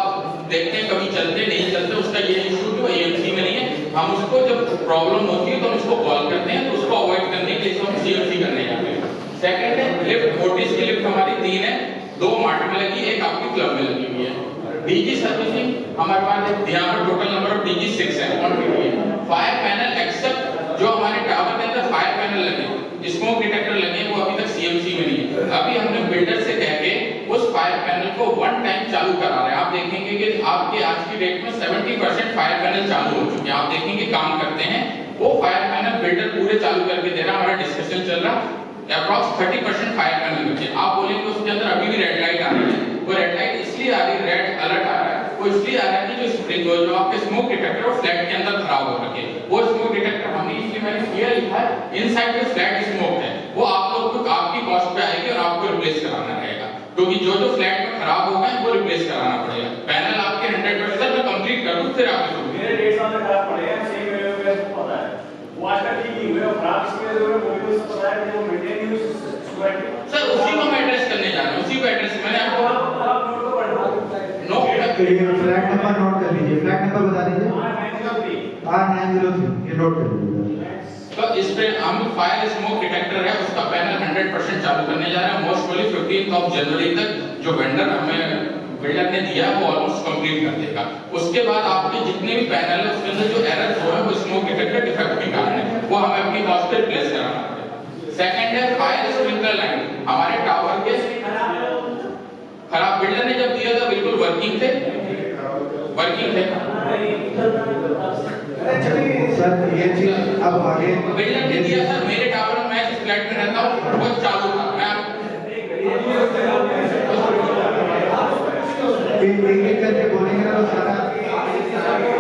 देखते हैं कभी चलते नहीं चलते, उसका ये इशू जो एएमसी में नहीं है। हम उसको जब प्रॉब्लम होती है तो हम उसको कॉल करते हैं, तो उसको अवॉइड करने के लिए हम सीएमसी करने जाते हैं। सेकंड है लिफ्ट, ओटीएस की लिफ्ट हमारी 2 मार्ट में लगी, एक आपकी क्लब में लगी हुई है। डीजी सर्विसिंग हमारे पास यहाँ पर टोटल नंबर ऑफ डीजी 6 है, क्वांटिटी है। फायर पैनल एक्सेप्ट जो हमारे टावर के अंदर फायर पैनल लगे, स्मोक डिटेक्टर लगे, वो अभी तक सीएमसी में नहीं है। अभी हमने बिल्डर से कह के उस फायर पैनल को 1 टाइम चालू करा रहे हैं। आप देखेंगे कि आपके आज की डेट में 70% फायर पैनल चालू हो चुके हैं। आप देखेंगे काम करते हैं, वो फायर पैनल बिल्डर पूरे चालू करके दे रहा है। हमारा डिस्कशन चल रहा है, अप्रॉक्स 30% फायर पैनल बचे। आप बोलेंगे उसके अंदर अभी भी रेड लाइट आ रही है, वो रेड लाइट इसलिए आ रही है, रेड अलर्ट आ रहा है, वो इसलिए आ रहा है कि जो स्प्रिंग जो आपके स्मोक डिटेक्टर वो फ्लैट के अंदर खराब हो रखे, वो स्मोक डिटेक्टर हमने इसलिए मैंने क्लियर लिखा है, इनसाइड जो फ्लैट स्मोक है वो आप लोग को आपकी कॉस्ट पे आएगी और आपको रिप्लेस कराना रहेगा, क्योंकि जो फ्लैट में खराब हो गए वो रिप्लेस कराना पड़ेगा। पैनल आपके 100% में कंप्लीट कर दूं फिर आपको मेरे 1.5 साल में खराब पड़े हैं, सही में पता है वो आज तक ठीक नहीं हुए और खराब इसलिए हुए, वो भी मुझे पता है कि वो मेंटेन नहीं हुई सोसाइटी। सर उसी को मैं एड्रेस करने जा रहा हूं, उसी को एड्रेस मैंने आपको आप नोट तो पढ़ना नो फ्लैट नंबर नोट कर लीजिए, फ्लैट नंबर बता दीजिए। R903 ये नोट कर लीजिए। तो इस पे हम फायर स्मोक डिटेक्टर है उसका पैनल 100% चालू करने जा रहे हैं। मोस्ट प्रोबेबली 15 जनवरी तक जो वेंडर हमें बिल्डर ने दिया वो ऑलमोस्ट कंप्लीट कर देगा। उसके बाद आपके जितने भी पैनल है उसके अंदर जो एरर हो है वो स्मोक डिटेक्टर डिफेक्ट के कारण है, वो हमें अपनी कॉस्ट पे रिप्लेस कराना पड़ेगा। सेकंड है फायर स्प्रिंकलर लाइन, हमारे टावर के खराब बिल्डर ने जब दिया था बिल्कुल वर्किंग थे, वर्किंग थे सर ये चीज अब आगे बिल्डर ने दिया सर, मेरे टावर में मैं जिस फ्लैट में रहता हूँ वो चालू था। मैं एक करके बोलेंगे ना तो सारा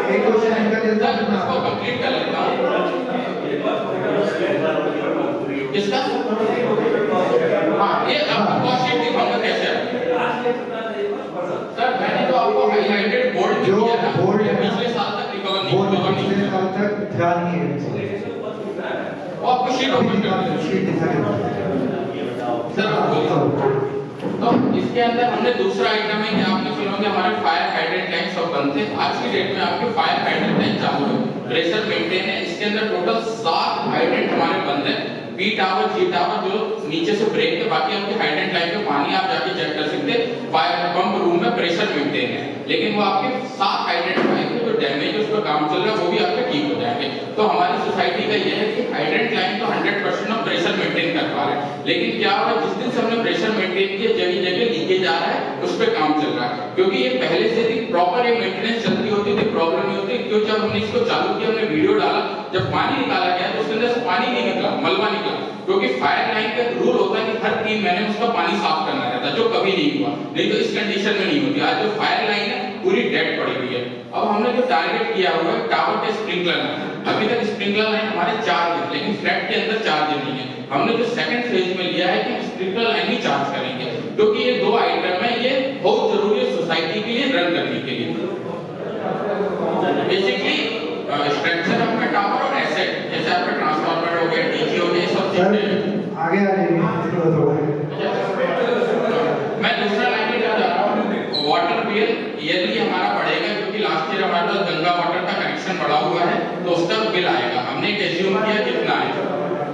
एक क्वेश्चन इनका देता हूं इसको कंप्लीट कर लेता हूँ। किसका? हाँ ये आपको कॉस्ट शीट दिखाऊंगा कैसे है। सर मैंने जो आपको हाईलाइटेड बोर्ड जो दिया ना बोर्ड है पिछले साल तक रिकवर वो नहीं पिछले साल तक ध्यान नहीं है, वो आपको शीट ओपन कर दें। शीट दिखा सर आपको तो इसके अंदर हमने दूसरा आइटम है कि आपने सुना होगा हमारे फायर हाइड्रेंट टैंक सब बंद थे। आज की डेट में आपके फायर हाइड्रेंट टैंक चालू है, प्रेशर मेंटेन है। इसके अंदर टोटल 7 हाइड्रेंट हमारे बंद है, बी टावर जी टावर जो नीचे से ब्रेक के, बाकी आपके हाइड्रेंट लाइन पे पानी आप जाके चेक कर सकते हैं। फायर पंप रूम में प्रेशर मेंटेन है, लेकिन वो आपके 7 हाइड्रेंट लाइन के जो डैमेज है उस पर काम चल रहा है वो भी आपके ठीक हो जाएंगे। तो हमारी सोसाइटी का ये है कि हाइड्रेंट लाइन तो 100% ऑफ प्रेशर मेंटेन कर पा रहे हैं, लेकिन क्या हो रहा है जिस दिन से हमने प्रेशर मेंटेन किया जगह जगह लीकेज आ रहा है उस पर काम चल रहा है, क्योंकि ये पहले से भी प्रॉपर ये मेंटेनेंस चलती होती थी, प्रॉब्लम नहीं होती। क्यों जब हमने इसको चालू किया हमने वीडियो डाला, जब पानी निकाला गया तो उसके अंदर से पानी नहीं निकला, मलबा निकला, क्योंकि फायर लाइन का रूल होता है कि हर 3 महीने में उसका पानी साफ करना रहता है, जो कभी नहीं हुआ, नहीं तो इस कंडीशन में नहीं होती। आज जो फायर लाइन है पूरी डेड पड़ी हुई है। अब हमने जो टारगेट किया हुआ है टावर के स्प्रिंकलर लाइन, अभी तक स्प्रिंकलर लाइन हमारे 4 है, लेकिन फ्लैट के अंदर 4 नहीं है। हमने जो सेकंड फेज में लिया है कि स्प्रिंकलर लाइन ही चार्ज करेंगे, क्योंकि ये 2 आइटम है, ये बहुत जरूरी है सोसाइटी के लिए रन करने के लिए। बेसिकली स्ट्रक्चर आपका टावर और एसेट, जैसे आपका ट्रांसफार्मर हो गया, डीजी हो गया, सब चीजें आगे आ जाइए। मैं दूसरा लाइन में जा रहा हूँ। वाटर बिल ईयरली हमारा बढ़ेगा, क्योंकि लास्ट ईयर हमारे पास गंगा वाटर का कनेक्शन बढ़ा हुआ है तो उसका बिल आएगा। हमने एक एज्यूम किया कितना है,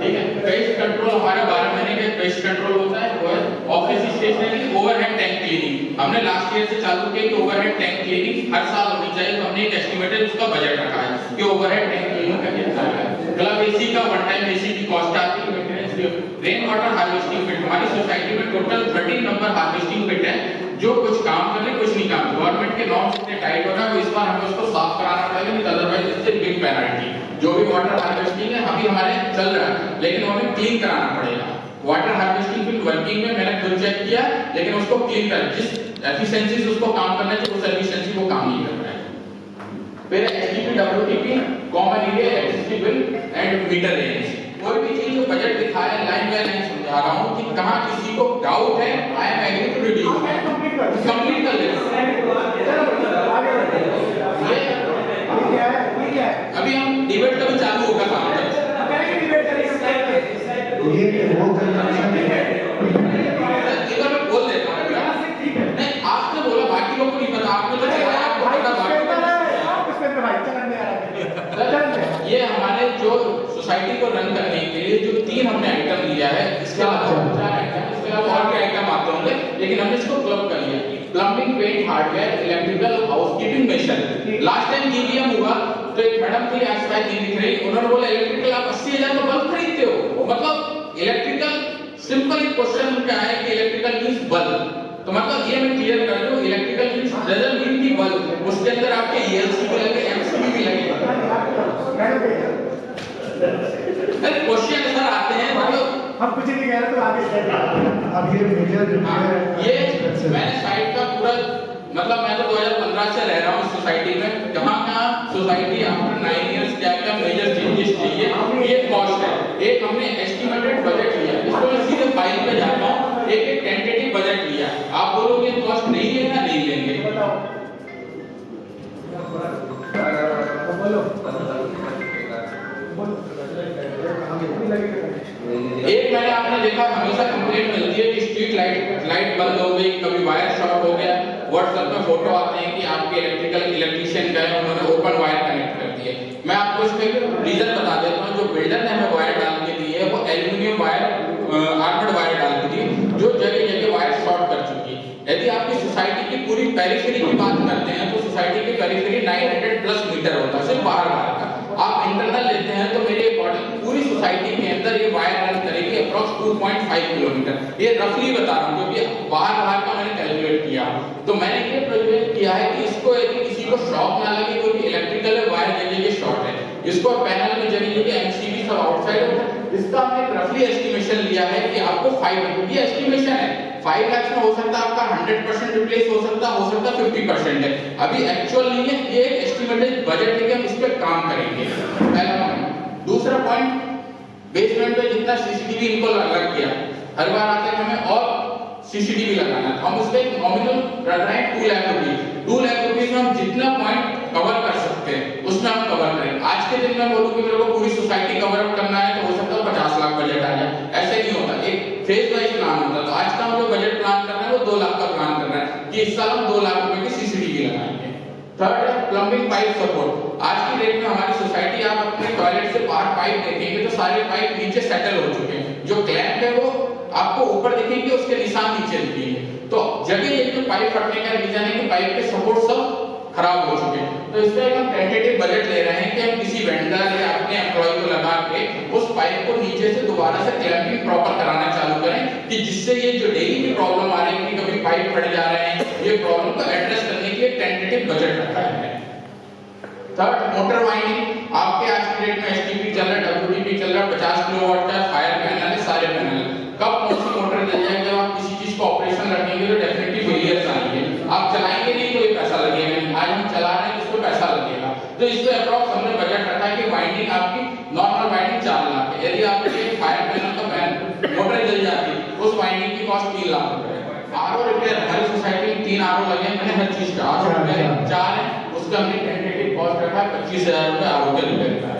ठीक है। पेस्ट कंट्रोल हमारे 12 महीने के पेस्ट कंट्रोल होता है, वो है office stationery overhead tank cleaning. हमने लास्ट ईयर से चालू किया कि ओवरहेड टैंक क्लीनिंग हर साल होनी चाहिए, तो हमने एक एस्टिमेटेड उसका बजट रखा है कि ओवरहेड टैंक क्लीनिंग का कितना है। क्लब एसी का 1 टाइम एसी की कॉस्ट आती है, मेंटेनेंस की। रेन वाटर हार्वेस्टिंग पिट हमारी सोसाइटी में टोटल 13 नंबर हार्वेस्टिंग पिट है, जो कुछ काम कर रहे कुछ नहीं काम। गवर्नमेंट के नॉर्म्स इतने टाइट हो रहा है, इस बार हमें उसको साफ कराना पड़ेगा, नहीं अदरवाइज इससे बिग पेनल्टी। जो भी वाटर हार्वेस्टिंग है अभी हमारे चल रहा है, लेकिन हमें क्लीन कराना पड़ेगा। वाटर हार्वेस्टिंग फिर वर्किंग में मैंने खुद चेक किया, लेकिन उसको क्लीन कर, जिस एफिशिएंसी से उसको काम करना चाहिए उस एफिशिएंसी वो काम नहीं कर रहा है। फिर HTP WTP common area electricity bill and meter range, कोई भी चीज जो बजट दिखाया लाइन बाय लाइन समझा रहा हूं कि कहां किसी को डाउट है, I am agree to reduce, complete कर देना। अभी हम डिबेट कभी चालू होगा काम पे, ये वो कंजम्पशन है। इधर मैं बोल देता हूं, नहीं आपने बोला, बाकी लोग को नहीं पता, आपने तो चलाया, आपको पता बाकी ये हमारे जो सोसाइटी को रन करने के लिए जो 3 हमने आइटम लिया है, इसके अलावा 4 आइटम, इसके अलावा और भी आइटम आते होंगे, लेकिन हमने इसको क्लब कर लिया। Plumbing, paint, hardware, electrical, housekeeping, mason. Last time GVM हुआ तो एक मैडम थी, आज शायद नहीं दिख रही, उन्होंने बोला इलेक्ट्रिकल आप 80,000 में बल्ब खरीदते हो, मतलब इलेक्ट्रिकल सिंपल एक क्वेश्चन उनका है कि इलेक्ट्रिकल मींस बल्ब, तो मतलब ये मैं क्लियर कर दूं, इलेक्ट्रिकल मींस डजंट मीन की बल्ब, उसके अंदर आपके ईएलसी भी लगे, एमसीबी भी लगे। अरे क्वेश्चन सर आते हैं मतलब हम कुछ नहीं कह रहे तो आगे अब ये मेजर ये मैंने साइट का पूरा मतलब मैं तो 2015 से रह रहा हूँ सोसाइटी में, जहाँ का सोसाइटी आफ्टर 9 इयर्स क्या क्या मेजर चेंजेस चाहिए, ये कॉस्ट है। एक हमने एस्टिमेटेड बजट लिया, इसको मैं सीधे फाइल पे जाता हूँ, एक टेंटेटिव बजट लिया। आप बोलोगे कॉस्ट नहीं लेना, नहीं लेंगे। एक मैंने आपने देखा हमेशा कंप्लेंट मिलती है कि स्ट्रीट लाइट बंद हो गई, कभी वायर शॉर्ट हो गया, व्हाट्सएप पे फोटो आते हैं कि आपके इलेक्ट्रिशियन गए, उन्होंने ओपन वायर कनेक्ट कर दिए। मैं आपको इसका रीजन बता देता हूँ। जो बिल्डर ने हमें वायर डाल के दी है वो एल्यूमिनियम वायर, आर्मर्ड वायर डाल के दी, जो जगह जगह वायर शॉर्ट कर चुकी है। यदि आपकी सोसाइटी की पूरी पेरिफेरी की बात करते हैं तो सोसाइटी की पेरिफेरी 900 प्लस मीटर होता है, सिर्फ बाहर का। आप इंटरनल लेते हैं तो मेरे अकॉर्डिंग पूरी सोसाइटी के अंदर ये वायर रन करेगी अप्रॉक्स 2.5 किलोमीटर। ये रफली बता रहा हूँ क्योंकि बाहर का मैंने कैलकुलेट किया। तो मैंने ये प्रोजेक्ट किया है कि इसको यदि किसी को शॉक ना लगे, क्योंकि इलेक्ट्रिकल वायर जगह ये शॉर्ट है, इसको पैनल में जगह जगह एमसीबी सब आउटसाइड होता है। इसका हमने रफली एस्टिमेशन लिया है कि आपको 5, ये एस्टिमेशन है, 5 लाख में हो सकता है आपका 100% रिप्लेस हो सकता है 50% है। अभी एक्चुअल नहीं है, ये एक एस्टिमेटेड बजट है कि हम इस पे काम करेंगे। पहला पॉइंट। दूसरा पॉइंट, बेसमेंट पे जितना सीसीटीवी इनको लग गया, हर बार आते हैं हमें और सीसीटीवी लगाना है, हम उसका एक नॉमिनल रख रहे हैं 2 लाख रुपए। 2 लाख रुपए में हम जितना पॉइंट कवर कर सकते हैं उसमें हम कवर करें। आज के दिन में बोलूं कि मेरे को पूरी सोसाइटी कवर अप करना है तो हो सकता है 50 लाख बजट आ जाए, ऐसे नहीं होता, एक फेज वाइज प्लान होता है। तो आज का हम जो बजट प्लान कर रहे हैं वो 2 लाख का प्लान कर रहे हैं कि इस साल हम 2 लाख रुपए की सीसीटीवी लगाएंगे। थर्ड है प्लम्बिंग पाइप सपोर्ट। आज की डेट में हमारी सोसाइटी, आप अपने टॉयलेट से बाहर पाइप देखेंगे तो सारे पाइप नीचे सेटल हो चुके हैं, जो क्लैंप है वो आपको ऊपर दिखेंगे, उसके निशान नीचे दिखेंगे। तो जगह ये पाइप फटने का रीजन है कि पाइप के सपोर्ट सब खराब हो चुके हैं। तो इसमें हम टेंटेटिव बजट ले रहे हैं कि हम किसी वेंडर या अपने एम्प्लॉय को लगा के उस पाइप को नीचे से दोबारा से क्लैंपिंग प्रॉपर कराना चालू करें, कि जिससे ये जो डेली की प्रॉब्लम आ रही है कि कभी पाइप फट जा रहे हैं, ये प्रॉब्लम को एड्रेस करने के लिए टेंटेटिव बजट रखा है। Third, motor winding. आपके आज की डेट में एसटीपी चल रहा है, डब्ल्यूडीपी चल रहा है, 50 किलोवाट का फायर पैनल है, सारे पैनल। कब कौन सी मोटर चल जाएगी? जब आप किसी चीज को ऑपरेशन रखेंगे तो डेफिनेटली फेलियर्स आएंगे, आप चलाएंगे नहीं तो ये पैसा लगेगा नहीं। आज हम चला रहे हैं इसको पैसा लगेगा, तो इसमें अप्रॉक्स हमने बजट रखा है कि वाइंडिंग आपकी नॉर्मल वाइंडिंग 4 लाख है। यदि आपके फायर पैनल का मोटर जल जाती है उस वाइंडिंग की कॉस्ट 3 लाख रुपए है। आरओ रिपेयर, हमारी सोसाइटी में 3 आरओ लगे हैं, मैंने हर चीज का आरओ रिपेयर 4 है, उसका हमने टेंटेटिव कॉस्ट रखा है 25,000 रुपए आरओ के रिपेयर का।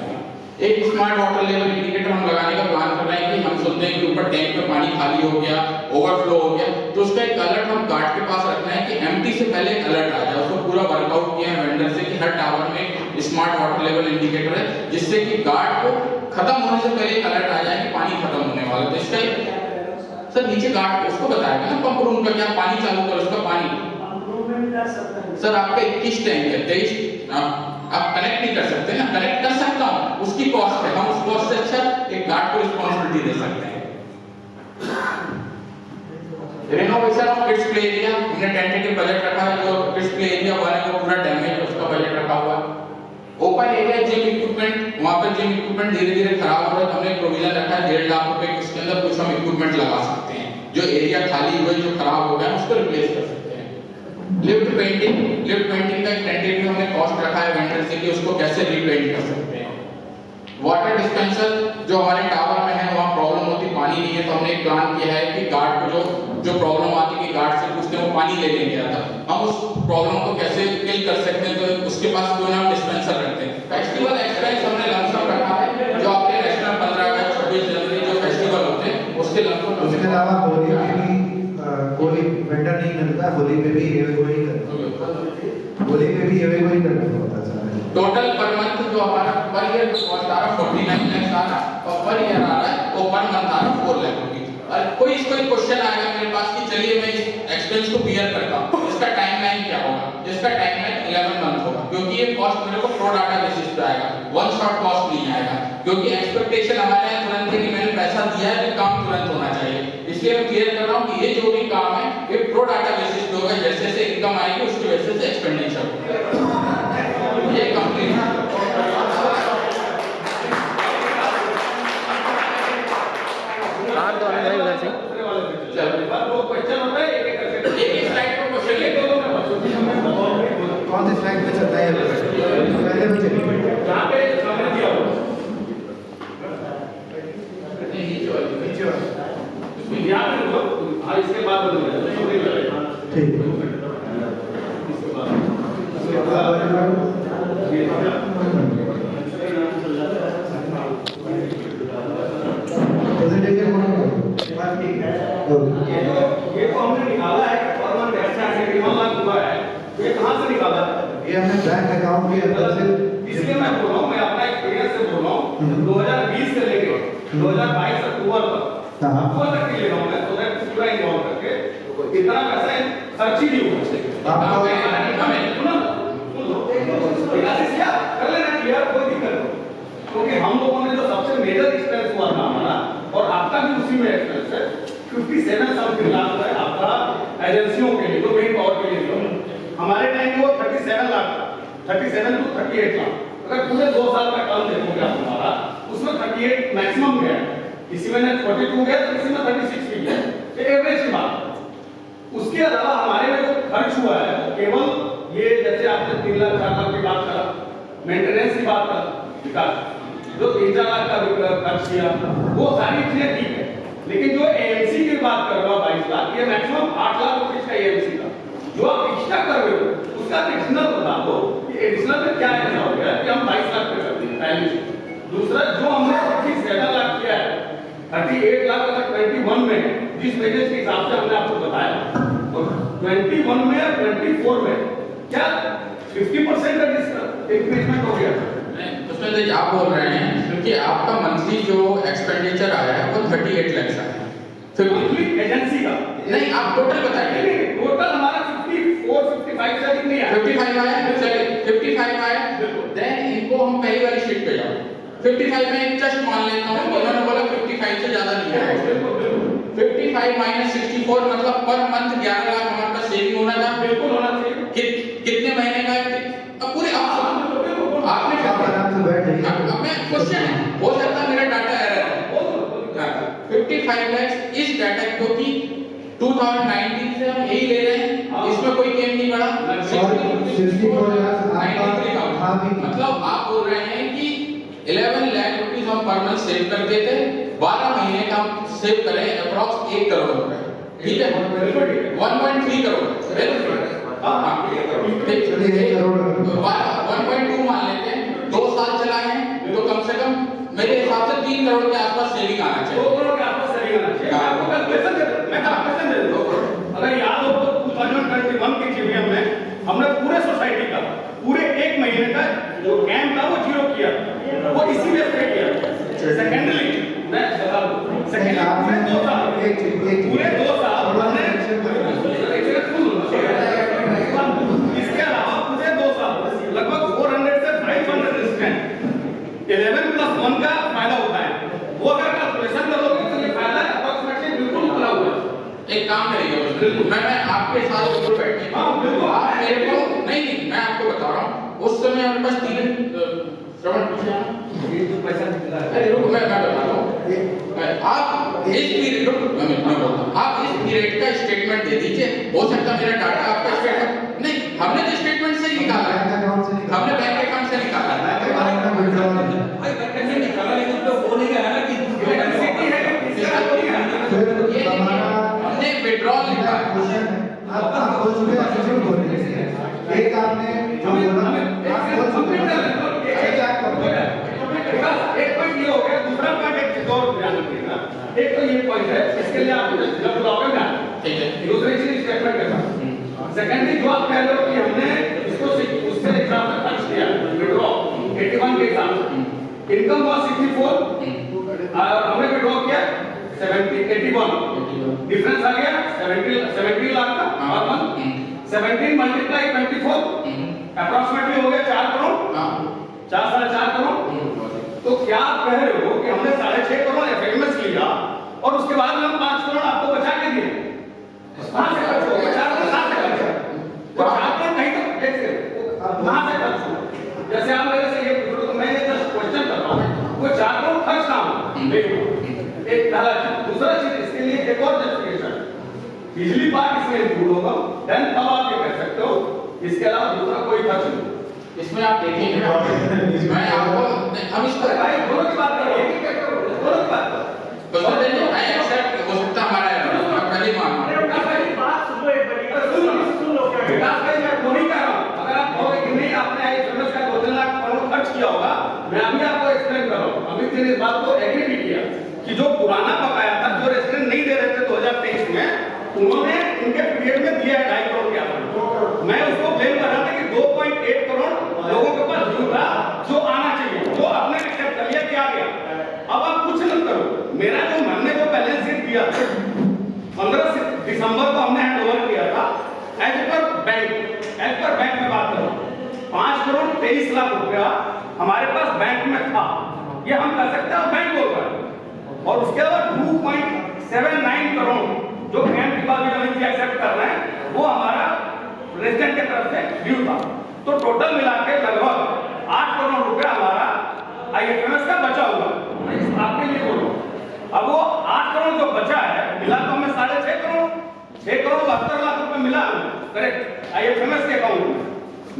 एक स्मार्ट वाटर लेवल इंडिकेटर हम लगाने का प्लान कर रहे हैं कि हम सुनते हैं कि ऊपर टैंक में पानी खाली हो गया, ओवरफ्लो हो गया, तो उसका एक अलर्ट हम गार्ड के पास रखना है कि एम्प्टी से पहले एक अलर्ट आ जाए। उसको पूरा वर्कआउट किया है वेंडर से कि हर टावर में स्मार्ट वाटर लेवल इंडिकेटर है, जिससे कि गार्ड को खत्म होने से पहले एक अलर्ट आ जाए कि पानी खत्म होने वाला है। तो इसका एक सर नीचे गार्ड उसको बताएगा ना पंप रूम का, क्या पानी चालू कर उसका पानी। सर आपका 21 टैंक है, 23 आप कनेक्ट नहीं कर सकते ना, कनेक्ट कर सकता हूं, उसकी कॉस्ट है, हम उस कॉस्ट से अच्छा एक गार्ड को रिस्पांसिबिलिटी दे सकते हैं। Renovation of kids play area, हमने टेंटेटिव बजट रखा है, जो किड्स प्ले एरिया बना है वो पूरा डैमेज है, उसका बजट रखा हुआ है। ओपन एरिया जिम इक्विपमेंट, वहां पर जिम इक्विपमेंट धीरे धीरे खराब हो रहा है, तो हमने प्रोविजन रखा है 1.5 लाख रुपए, उसके अंदर कुछ हम इक्विपमेंट लगा सकते हैं, जो एरिया खाली हुआ जो खराब हो गया उसको रिप्लेस कर सकते हैं। लिफ्ट पेंटिंग का एक टेंटेटिव हमने कॉस्ट रखा है वेंडर से कि उसको कैसे रीपेंट कर सकते हैं। वाटर डिस्पेंसर, जो हमारे टावर में है वहाँ प्रॉब्लम होती पानी नहीं है, तो हमने एक प्लान किया है कि गार्ड को जो प्रॉब्लम आती है कि गार्ड से पूछते हैं वो पानी लेने गया था, हम उस प्रॉब्लम को कैसे किल कर सकते हैं, तो उसके पास क्यों ना डिस्पेंसर रखते हैं। फेस्टिवल एक्सपेंस हमने लमसम रखा है, जो आपके नेशनल 15 अगस्त 26 जनवरी जो फेस्टिवल होते हैं उसके लमसम। उसके अलावा होली में भी कोई वेंडर नहीं मिलता, होली में भी ये कोई होली में भी ये कोई करना होता है। टोटल पर मंथ जो हमारा पर ईयर कॉस्ट आ रहा है 49 लाख आ रहा है, और पर ईयर आ रहा है वो पर मंथ आ रहा है 4 लाख रुपए। और कोई क्वेश्चन आएगा मेरे पास कि चलिए मैं मेरे को प्रो डाटा बेसिस पे आएगा, वन शॉट कॉस्ट नहीं आएगा, क्योंकि एक्सपेक्टेशन हमारे यहाँ तुरंत है कि मैंने पैसा दिया है तो काम तुरंत होना चाहिए। इसलिए मैं क्लियर कर रहा हूँ कि ये जो भी काम है ये प्रो डाटा बेसिस पे होगा, जैसे जैसे इनकम आएगी उसके बेसिस से एक्सपेंडिचर होगा। ये कंप्लीट एक स्लाइड पर क्वेश्चन लेते हो। कौन सी स्लाइड पे चलता है पहले में चलिए। जहाँ पे सामने दिया हो यहाँ पे रुको, हाँ इसके बाद बदलूंगा। ठीक है। ये तो हमने निकाला है और मन ऐसा है कि 1 लाख हुआ है, ये कहाँ से निकाला है? ये हमने बैंक अकाउंट के अंदर से, इसलिए मैं बोल रहा हूँ, मैं अपना एक्सपीरियंस से बोल रहा हूँ, 2020 से लेके 2022 अक्टूबर तक अक्टूबर तक के ले रहा हूँ मैं, तो मैं पूरा इन्वॉल्व करके इतना पैसा खर्च ही नहीं हुआ। कर लेना क्लियर, कोई दिक्कत नहीं, क्योंकि हम लोगों ने जो सबसे मेजर एक्सपेंस हुआ था हमारा और आपका भी उसी में एक्सपेंस है, 57 समथिंग लाख है आपका एजेंसियों के लिए, जो मेन पावर के लिए हमारे टाइम में वो 37 लाख था, 37 टू 38 लाख। अगर पूरे 2 साल का टर्म देखोगे आप हमारा, उसमें 38 मैक्सिमम गया, इसी में 42 गया, तो इसी में 36 भी गया, ये एवरेज की बात। उसके अलावा हमारे में जो खर्च हुआ है वो केवल ये, जैसे आपने 3 लाख 4 लाख की बात करा, मेंटेनेंस की बात करा, विकास जो 3-4 लाख का खर्च किया, वो सारी चीजें ठीक है, लेकिन जो एएमसी की बात कर रहा हूँ 22 लाख, ये मैक्सिमम 8 लाख रुपए का एएमसी का जो आप एक्स्ट्रा कर रहे हो, उसका एडिशनल बता दो कि एडिशनल में क्या ऐसा हो गया कि हम 22 लाख पे कर देंगे पहले से। दूसरा जो हमने 37 लाख किया है, 38 लाख अगर 21 में जिस पेजेस के हिसाब से हमने आपको बताया, तो 21 में या 24 में क्या 50% का इंक्रीजमेंट हो गया? उसमें तो आप बोल रहे हैं क्योंकि आपका मंथली जो एक्सपेंडिचर आया है वो 38 लाख है, फिर एजेंसी का नहीं, आप टोटल बताइए। टोटल हमारा 54-55 से अधिक नहीं आया। 55 आया, चलिए 55 आया, देन इनको हम पहली वाली शीट पे जाओ। 55 में एक जस्ट मान लेता हूँ, उन्होंने बोला 55 से ज्यादा नहीं आया। 55 माइनस 64 मतलब पर मंथ 11 लाख हमारे पास सेविंग होना था। बिल्कुल होना चाहिए। कितने महीने का? अब पूरे आपने अब मैं क्वेश्चन है, हो सकता है मेरा डाटा एरर है। 55 लाख इस डाटा को कि 2019 से हम यही ले रहे हैं, इसमें कोई गेम नहीं बढ़ा। 64 लाख मतलब आप बोल रहे हैं कि 11 लाख रुपीस हम पर मंथ सेव करते थे, 12 महीने का हम सेव करें अप्रॉक्स 1 करोड़ रुपए, ठीक है? 1.3 करोड़, हाँ 1.2 मान लेते हैं, 2 साल चलाए हैं तो कम से कम मेरे हिसाब से 3 करोड़ के आसपास सेविंग आना चाहिए। 2 करोड़ के आसपास सेविंग आना चाहिए। आपको कैलकुलेशन दे दूं, मैं कैलकुलेशन दे दूं। अगर याद हो तो 2021 की जीवीएम में हमने पूरे सोसाइटी का पूरे 1 महीने का जो कैंप था वो 0 किया, वो इसी में पे किया। सेकेंडली मैं बता दूं, सेकेंडली पूरे 2 साल हमने इसके अलावा पूरे 2 साल लगभग 400 से 500 रेजिडेंट 11+1 का फायदा होता है, वो अगर कैलकुलेशन करोगे तो ये फायदा अप्रॉक्सीमेटली बिल्कुल पूरा हुआ। एक काम करिए, मैं आपके साथ ऊपर बैठे, हाँ बिल्कुल, आप मेरे को नहीं मैं आपको बता रहा हूँ, उस समय हमारे पास 3 श्रवण पीछे ये जो पैसा निकला है, अरे रुको मैं बता रहा हूँ, आप इस पीरियड मैं बोलता हूँ, आप इस पीरियड का स्टेटमेंट दे दीजिए, हो सकता है मेरा डाटा आपका स्टेटमेंट नहीं, हमने तो स्टेटमेंट से ही निकाला है, हमने बैंक अकाउंट से निकाला है, निकाला लेकिन तो वो नहीं है ना कि हमने विड्रॉल लिखा है। आप बोल चुके हैं, एक आपने जो बोला आप बोल चुके हैं, एक पॉइंट ये हो गया, दूसरा पॉइंट एक चीज और ध्यान रखिएगा। एक तो ये पॉइंट है, इसके लिए आप जब ब्लॉगर में ठीक है, दूसरी चीज स्टेटमेंट के साथ, सेकेंडली जो आप कह रहे हो कि हमने इसको उससे हिसाब से खर्च किया विड्रॉ 81 के हिसाब से, इनकम वॉज 64 और हमने विड्रॉ किया 81, डिफरेंस आ गया 70 लाख का पर मंथ। 17 मल्टीप्लाई 24 अप्रॉक्सीमेटली हो गया 4 करोड़। उसके बाद हम 5 करोड़ आपको बचा के दिए, कहाँ से खर्च होगा? 4 करोड़ कहाँ से खर्च होगा? वो 4 करोड़ कहीं तो कहाँ से खर्च होगा? जैसे आप मेरे से ये पूछ रहे हो, मैं ये जस्ट क्वेश्चन कर रहा हूँ, वो 4 करोड़ खर्च कहाँ होगा? एक पहला चीज। दूसरा चीज, इसके लिए एक और जस्टिफिकेशन, बिजली पार्क इसमें इंक्लूड होगा, देन तब आप ये कह सकते हो, इसके अलावा दूसरा कोई खर्च नहीं। इसमें आप देखिए, मैं आपको हम इस पर भाई दोनों की बात कर रहे हैं, दोनों की बात कर रहे हैं। आई एक्सेप्ट, हो सकता हमारा मैं पहले मान विकास भाई, मैं वो नहीं कह रहा हूँ, अगर आप कहोगे कि नहीं आपने IFMS का 2-3 लाख करोड़ खर्च किया होगा, मैं अभी आपको एक्सप्लेन कर रहा हूँ। अमित ने इस बात को एग्री भी किया कि जो पुराना बकाया था, जो रेस्टोरेंट नहीं दे रहे थे 2023 में, उन्होंने उनके पीरियड में दिया है 2.5 करोड़ के आसपास। मैं उसको ब्लेम कर रहा था कि 2.8 करोड़ लोगों के पास ड्यू था, जो आना चाहिए, जो आपने एक्सेप्ट कर लिया, क्या गया। अब आप कुछ नहीं करो, मेरा जो हमने जो बैलेंस शीट दिया 15 दिसंबर को हमने हैंड ओवर किया था, एज पर बैंक में बात करो, 5 करोड़ 23 लाख रुपया हमारे पास बैंक में था, ये हम कर सकते हैं, बैंक बोल रहा है। और उसके बाद 2.79 करोड़ जो कैंप की बात भी एक्सेप्ट कर रहे हैं, वो हमारा रेजिडेंट के तरफ से ड्यू था। तो टोटल मिला के लगभग 8 करोड़ रुपया हमारा IFMS का बचा हुआ है। मैं इस बात के लिए बोल रहा हूँ। अब वो 8 करोड़ जो बचा है, मिला तो हमें 6.5 करोड़, 6 करोड़ 72 लाख रुपए मिला हमें, करेक्ट, IFMS के अकाउंट में।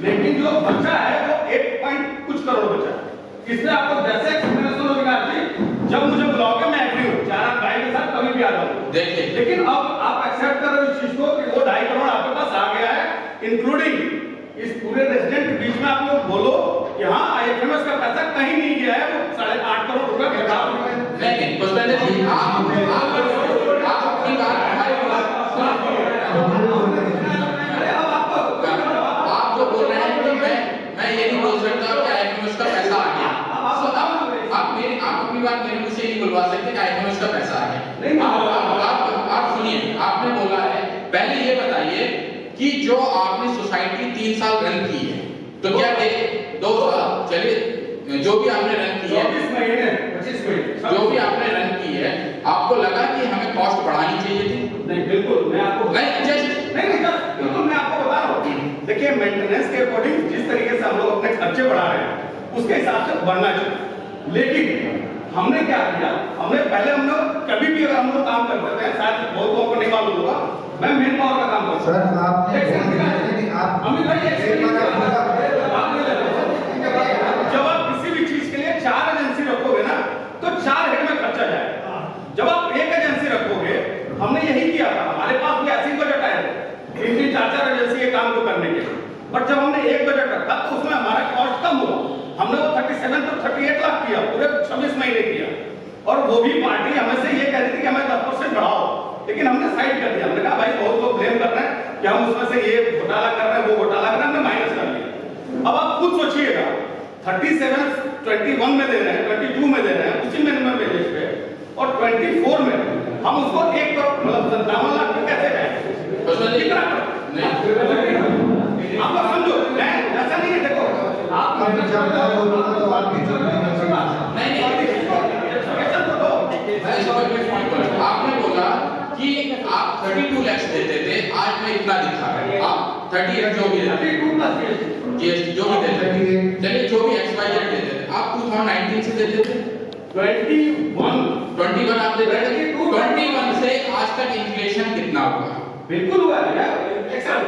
लेकिन जो बचा है वो 1 पॉइंट कुछ करोड़ बचा है। इसलिए आपको जैसे एक्सप्लेनेशन होगा कि जब मुझे बुलाओगे मैं एग्री हूँ, 4 भाई के साथ कभी भी आ जाऊँ। देखिए, लेकिन अब आप एक्सेप्ट कर रहे हो इस चीज को कि वो 2.5 करोड़ आपके पास आ गया है, इंक्लूडिंग इस पूरे रेजिडेंट के बीच में आप लोग बोलो कि हाँ IFMS का पैसा कहीं नहीं गया है, वो 8.5 करोड़ रुपए के हिसाब में। नहीं पुष्पेंद्र जी, आप अपनी बात आप जो बोल रहे हैं कि मैं ये नहीं बोल सकता कि IFMS का पैसा आ गया। आप अपनी बात मेरे मुझसे नहीं बुलवा सकते कि IFMS का पैसा आ गया। आप सुनिए, आपने बोला है, पहले ये बताइए कि जो आपने सोसाइटी 3 साल रन की है, तो क्या 2 साल, चलिए जो भी आपने रन की है, 24 महीने 25 महीने जो भी आपने रन की है, आपको लगा कि हमें कॉस्ट बढ़ानी चाहिए थी? नहीं, बिल्कुल मैं आपको बिल्कुल मैं आपको बता रहा हूँ। देखिए, मेंटेनेंस के अकॉर्डिंग जिस तरीके से हम लोग अपने खर्चे बढ़ा रहे हैं, उसके हिसाब से बढ़ना चाहिए। लेकिन हमने क्या किया, हमने कभी भी अगर हम लोग काम करते थे, शायद बहुत लोगों को नहीं मालूम होगा, मैं मेन पावर का काम करता हूं। सर आपने अमित भाई जब आप किसी भी चीज के लिए 4 एजेंसी रखोगे ना, तो 4 हेड में खर्चा जाएगा। जब आप एक एजेंसी रखोगे, हमने यही किया था, हमारे पास भी ऐसे ही बजट आए थे 3-4 एजेंसी के काम को करने के। बट जब हमने एक बजट रखा तो उसमें हमारा कॉस्ट कम हुआ, हमने वो 37 तो 38 लाख किया, पूरे 26 महीने किया। और वो भी पार्टी हमें से ये कह रही थी कि हमें 10% बढ़ाओ, लेकिन हमने साइड कर दिया। हमने कहा भाई बहुत लोग ब्लेम कर रहे हैं कि हम उसमें से ये घोटाला कर रहे हैं, वो घोटाला कर रहे हैं, हमने माइनस कर दिया। अब आप खुद सोचिएगा, 37 21 में दे रहे हैं, 22 में दे रहे हैं उसी मिनिमम वेजेस पे, और 24 में हम उसको 1 करोड़ मतलब 57 लाख पे कैसे जाएंगे? कितना आप लोग समझो, ऐसा नहीं है। देखो आप आपने बोला कि आप 32 लाख देते थे, आज मैं इतना दिखा रहा हूं, आप 38 जो भी GST जो भी देते थे, चलिए जो भी XYZ देते थे, आप 2019 से देते थे 21 आप देते थे। 21 से आज तक इन्फ्लेशन कितना हुआ? बिल्कुल हुआ है 20%।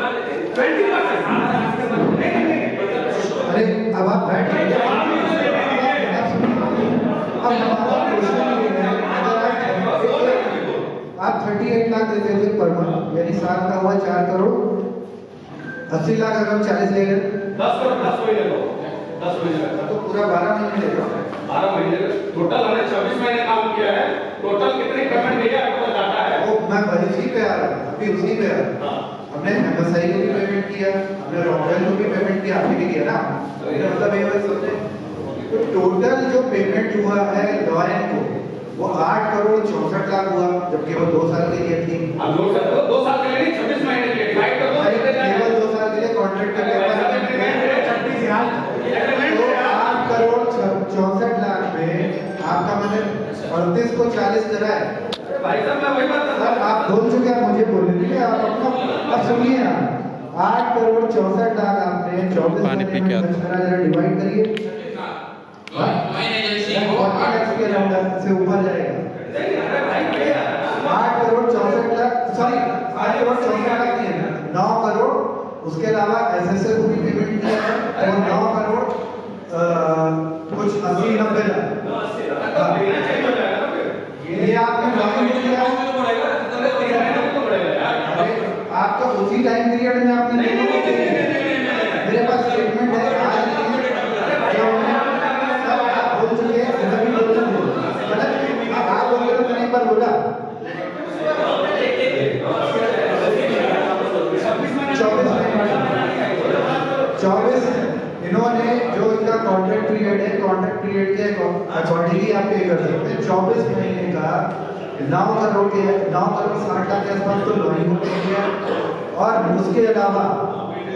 अरे अब आप बैठ आप 38 लाख देते थे पर मंथ, यानी साल का हुआ 4 करोड़ 80 लाख। अगर हम 40 ले गए 10 करोड़ 10 महीने लो, 10 महीने तो पूरा 12 महीने ले रहा 12 महीने टोटल हमने 26 महीने काम किया है। टोटल कितनी पेमेंट गई है आपको बताता है? वो मैं उसी पे आ रहा हूँ, अभी उसी पे आ रहा हूँ। हमने MSI को भी पेमेंट किया, हमने रॉयल को भी पेमेंट किया, आपने भी किया ना? तो ये मतलब ये बात समझे, तो टोटल जो पेमेंट हुआ है लॉयन को वो 8 करोड़ 64 लाख हुआ, जबकि वो 2 साल के लिए थी। अब 2 साल के लिए नहीं, 26 महीने के लिए डिवाइड कर दो, केवल 2 साल के लिए कॉन्ट्रैक्ट के पेपर 8 करोड़ 64 लाख में आपका मैंने 38 को 40 करा है, भाई साहब मैं वही बात कर रहा सर हूं। आप बोल चुके हैं, मुझे बोलने दीजिए। आप अपना अब सुनिए ना, 8 करोड़ 64 लाख आपने 24 महीने में खर्च करा, जरा डिवाइड करिए। ज्वाइन एजेंसी को 40 लाख के अराउंड से ऊपर जाएगा। नहीं, अरे भाई भैया 8 करोड़ 64 लाख, सॉरी 8 करोड़ 64 लाख नहीं है, 9 करोड़। उसके अलावा एसएसए को भी पेमेंट किया है और 9 करोड़ कुछ 80-90 लाख। तो देना चाहिए हो जाएगा ना फिर। ये आपने लॉगिन किया है, आपका उसी टाइम पीरियड में आपने नहीं, नहीं, नहीं, नहीं, मेरे पास स्टेटमेंट है आज आप बोल चुके हैं, मैं भी बोल चुका हूं। मतलब आप बोल रहे हो, मैंने एक बार बोला 24 इन्होंने जो इनका कॉन्ट्रैक्ट पीरियड है, कॉन्ट्रैक्ट पीरियड के अकॉर्डिंग ही आप पे कर सकते हैं। 24 महीने का 9 करोड़ 60 लाख के आसपास तो लॉगिंग पे किया, और उसके अलावा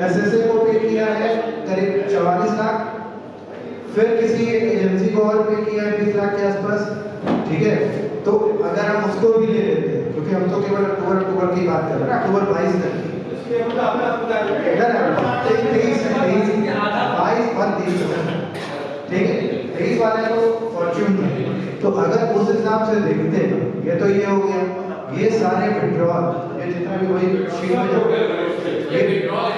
एसएसए को पे किया है करीब 44 लाख, फिर किसी एजेंसी को और पे किया है 20 लाख के आसपास। ठीक है, तो अगर हम उसको भी ले लेते हैं, क्योंकि हम तो केवल अक्टूबर की बात कर रहे हैं, अक्टूबर 22 तक की। इधर है 23 और 23, ठीक है, 23 वाले को फॉर्च्यून है। तो अगर उस हिसाब से देखते हैं, ये तो ये हो गया, ये सारे विड्रॉल, ये जितना भी वही शीट में ये विड्रॉल,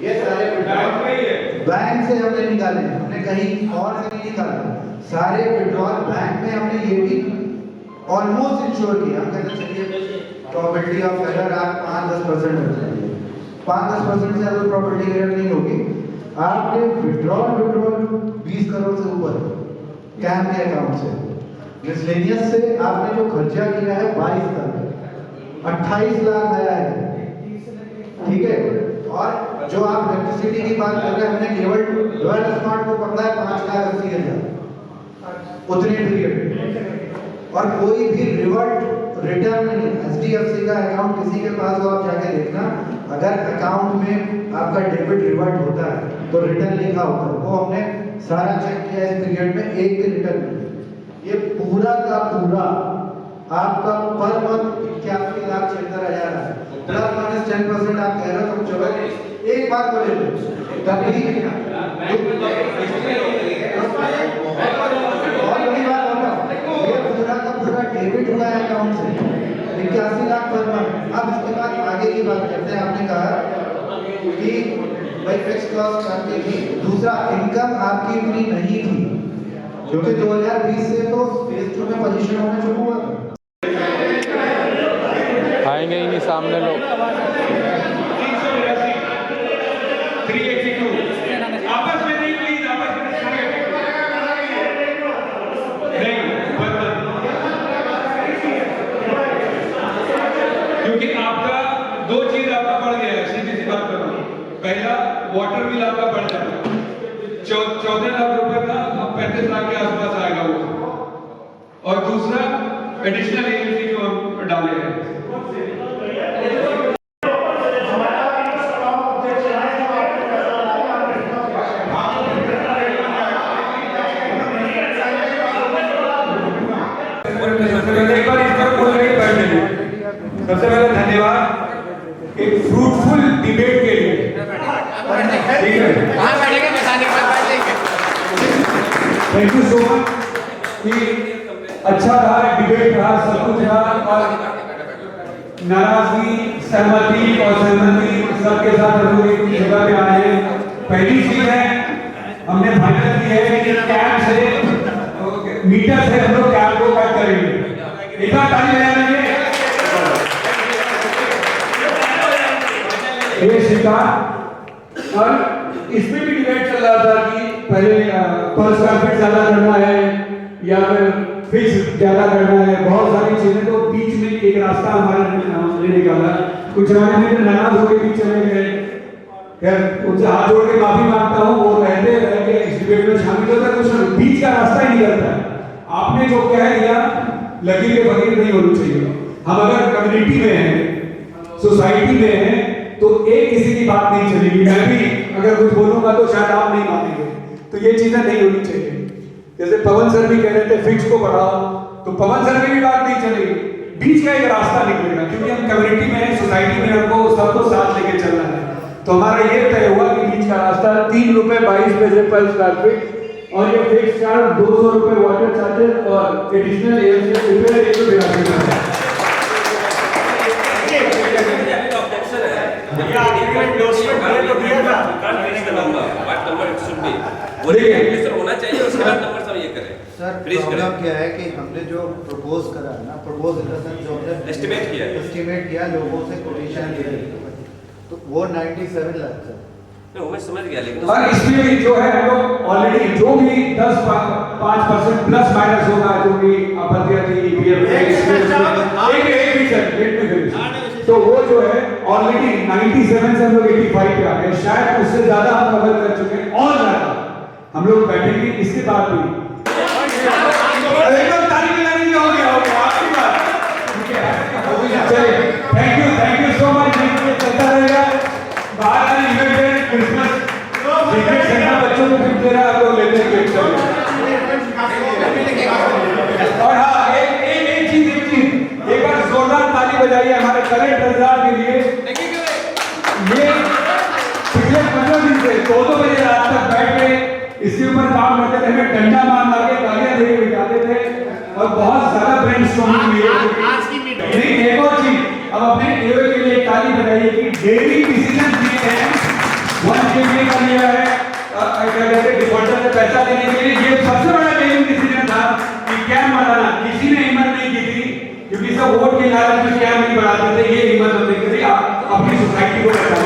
ये सारे विड्रॉल बैंक से हमने निकाले, हमने कहीं और से नहीं निकाला। सारे विड्रॉल बैंक में हमने ये भी ऑलमोस्ट इंश्योर किया। हम कहते चलिए प्रॉपर्टी ऑफ एरर आप 5-10% रख लीजिए, 5-10% से ज्यादा प्रॉपर्टी एरर नहीं होगी। आपने विड्रॉल 20 करोड़ से ऊपर कैम के अकाउंट से, मिसलेनियस से आपने जो खर्चा किया है 22 तक 28 लाख आया है। ठीक है, और जो आप इलेक्ट्रिसिटी की बात कर रहे हैं, हमने केवल रॉयल स्मार्ट को पकड़ा है 5,80,000 उतने पीरियड में, और कोई भी रिटर्न नहीं। एचडीएफसी का अकाउंट किसी के पास हो, आप जाके देखना, अगर अकाउंट में आपका डेबिट रिवर्ट होता है तो रिटर्न लिखा होता है, वो हमने सारा चेक किया इस पीरियड में, एक भी रिटर्न नहीं। ये पूरा का पूरा आपका पर मंथ 81,76,000 है, ±10% आप कह रहे हो। तो चलो एक बात बोले तभी बहुत बड़ी बात होगा, ये पूरा का पूरा डेबिट हुआ है अकाउंट से 81 लाख पर मंथ। अब इसके बाद आगे की बात करते हैं। आपने कहा कि भाई फिक्स कॉस्ट आपकी थी, दूसरा इनकम आपकी इतनी नहीं थी, क्योंकि 2020 से तो फेज 2 में पोजीशन होना शुरू हुआ था। आएंगे ही नहीं सामने लोग। 382 आपस में नहीं, प्लीज आपस में नहीं, क्योंकि आपका 2 चीज आपका बढ़ गया है। सीधी सी बात कर रहा हूं, पहला वाटर बिल आपका बढ़ जाएगा, 14 लाख रुपए था, अब 35 लाख के आसपास आएगा वो, और दूसरा एडिशनल एजेंसी जो हम डाले हैं। सबसे पहले धन्यवाद एक फ्रूटफुल डिबेट के लिए। ठीक है, थैंक यू सो मच कि अच्छा रहा, डिबेट रहा, सब कुछ रहा, और नाराजगी सहमति और सहमति सबके साथ हम लोग एक जगह पे आए हैं। पहली चीज है हमने फाइनल की है कि कैब से मीटर से हम लोग कैब को कट करेंगे। एक बार ताली बजाएंगे। ये स्वीकार, और इसमें भी डिबेट चल रहा था कि पहले पर स्क्वायर फीट ज्यादा करना है या फिर फिक्स ज्यादा करना है, बहुत सारी चीजें। तो बीच में एक रास्ता हमने निकाला, कुछ राजनीतिक नाराज होकर भी चले गए। खैर उनसे हाथ जोड़ के माफी मांगता हूँ, वो रहते रह इस डिबेट में शामिल होता है, कुछ बीच का रास्ता ही निकलता है। आपने जो कह दिया लकीर के फकीर नहीं होनी चाहिए। हम अगर कम्युनिटी में हैं, सोसाइटी में हैं, तो एक किसी की बात नहीं चलेगी। मैं भी अगर कुछ बोलूंगा तो शायद आप नहीं मानेंगे, तो ये चीजें नहीं होनी चाहिए। जैसे पवन सर भी कह रहे थे फिक्स को बढ़ाओ, तो पवन सर की भी बात नहीं चलेगी, बीच का एक रास्ता निकलेगा, क्योंकि हम कम्युनिटी में सोसाइटी में हमको सबको साथ लेके चलना है। तो हमारा ये तय हुआ कि बीच का रास्ता 3 रुपए 22 पैसे पर स्क्वायर फीट, और ये फिक्स चार्ज 200 रुपए वाटर चार्जेस और एडिशनल एयरसेल रिपेयर 182 होना चाहिए, उसके बाद नंबर सब ये करें। सर Please प्रॉब्लम करें। क्या है कि हमने जो प्रपोज करा है ना, प्रपोज इन द सेंस जो हमने Estimate किया है। एस्टिमेट किया लोगों से कोटेशन लिए, तो वो 97 लाख है। नहीं, वो मैं समझ गया, लेकिन और इसमें भी जो है हम लोग ऑलरेडी जो भी 10-5% प्लस माइनस होगा, जो भी आपत्तियां थी तो वो जो है ऑलरेडी 97 से हम लोग 85 पे आ गए, शायद उससे ज्यादा हम कवर कर चुके हैं, और ज्यादा हम लोग बैठेंगे इसके बाद भी। एकदम तारीफ लगानी हो गया आपकी बात। चलिए, थैंक यू सो मच। चलता रहेगा, बाहर आने इवेंट है, क्रिसमस टिकट सेंटर बच्चों को गिफ्ट दे रहा है, आप लोग लेते हैं गिफ्ट। और हाँ, एक चीज एक बार जोरदार ताली बजाइए हमारे करंट रजिस्ट्रार के लिए। ये पिछले 15 दिन से 2-2 बजे रात तक बैठ के इसके ऊपर काम करते थे, हमें डंडा मार के गालियां दे के बिठाते थे, और बहुत ज्यादा ब्रेनस्टॉर्मिंग हुई है। नहीं, एक और चीज, अब अपने एओ के लिए ताली बजाइए कि डेली डिसीजन लिए हैं, 1 केवीए का लिया है, क्या कहते हैं डिफॉल्टर से पैसा लेने के लिए, ये सबसे बड़ा डेली डिसीजन था कि कैम बढ़ाना। किसी ने हिम्मत नहीं की थी, क्योंकि सब वोट के लालच में कैम नहीं बढ़ाते थे, ये हिम्मत हमने करी अपनी सोसाइटी को बचाने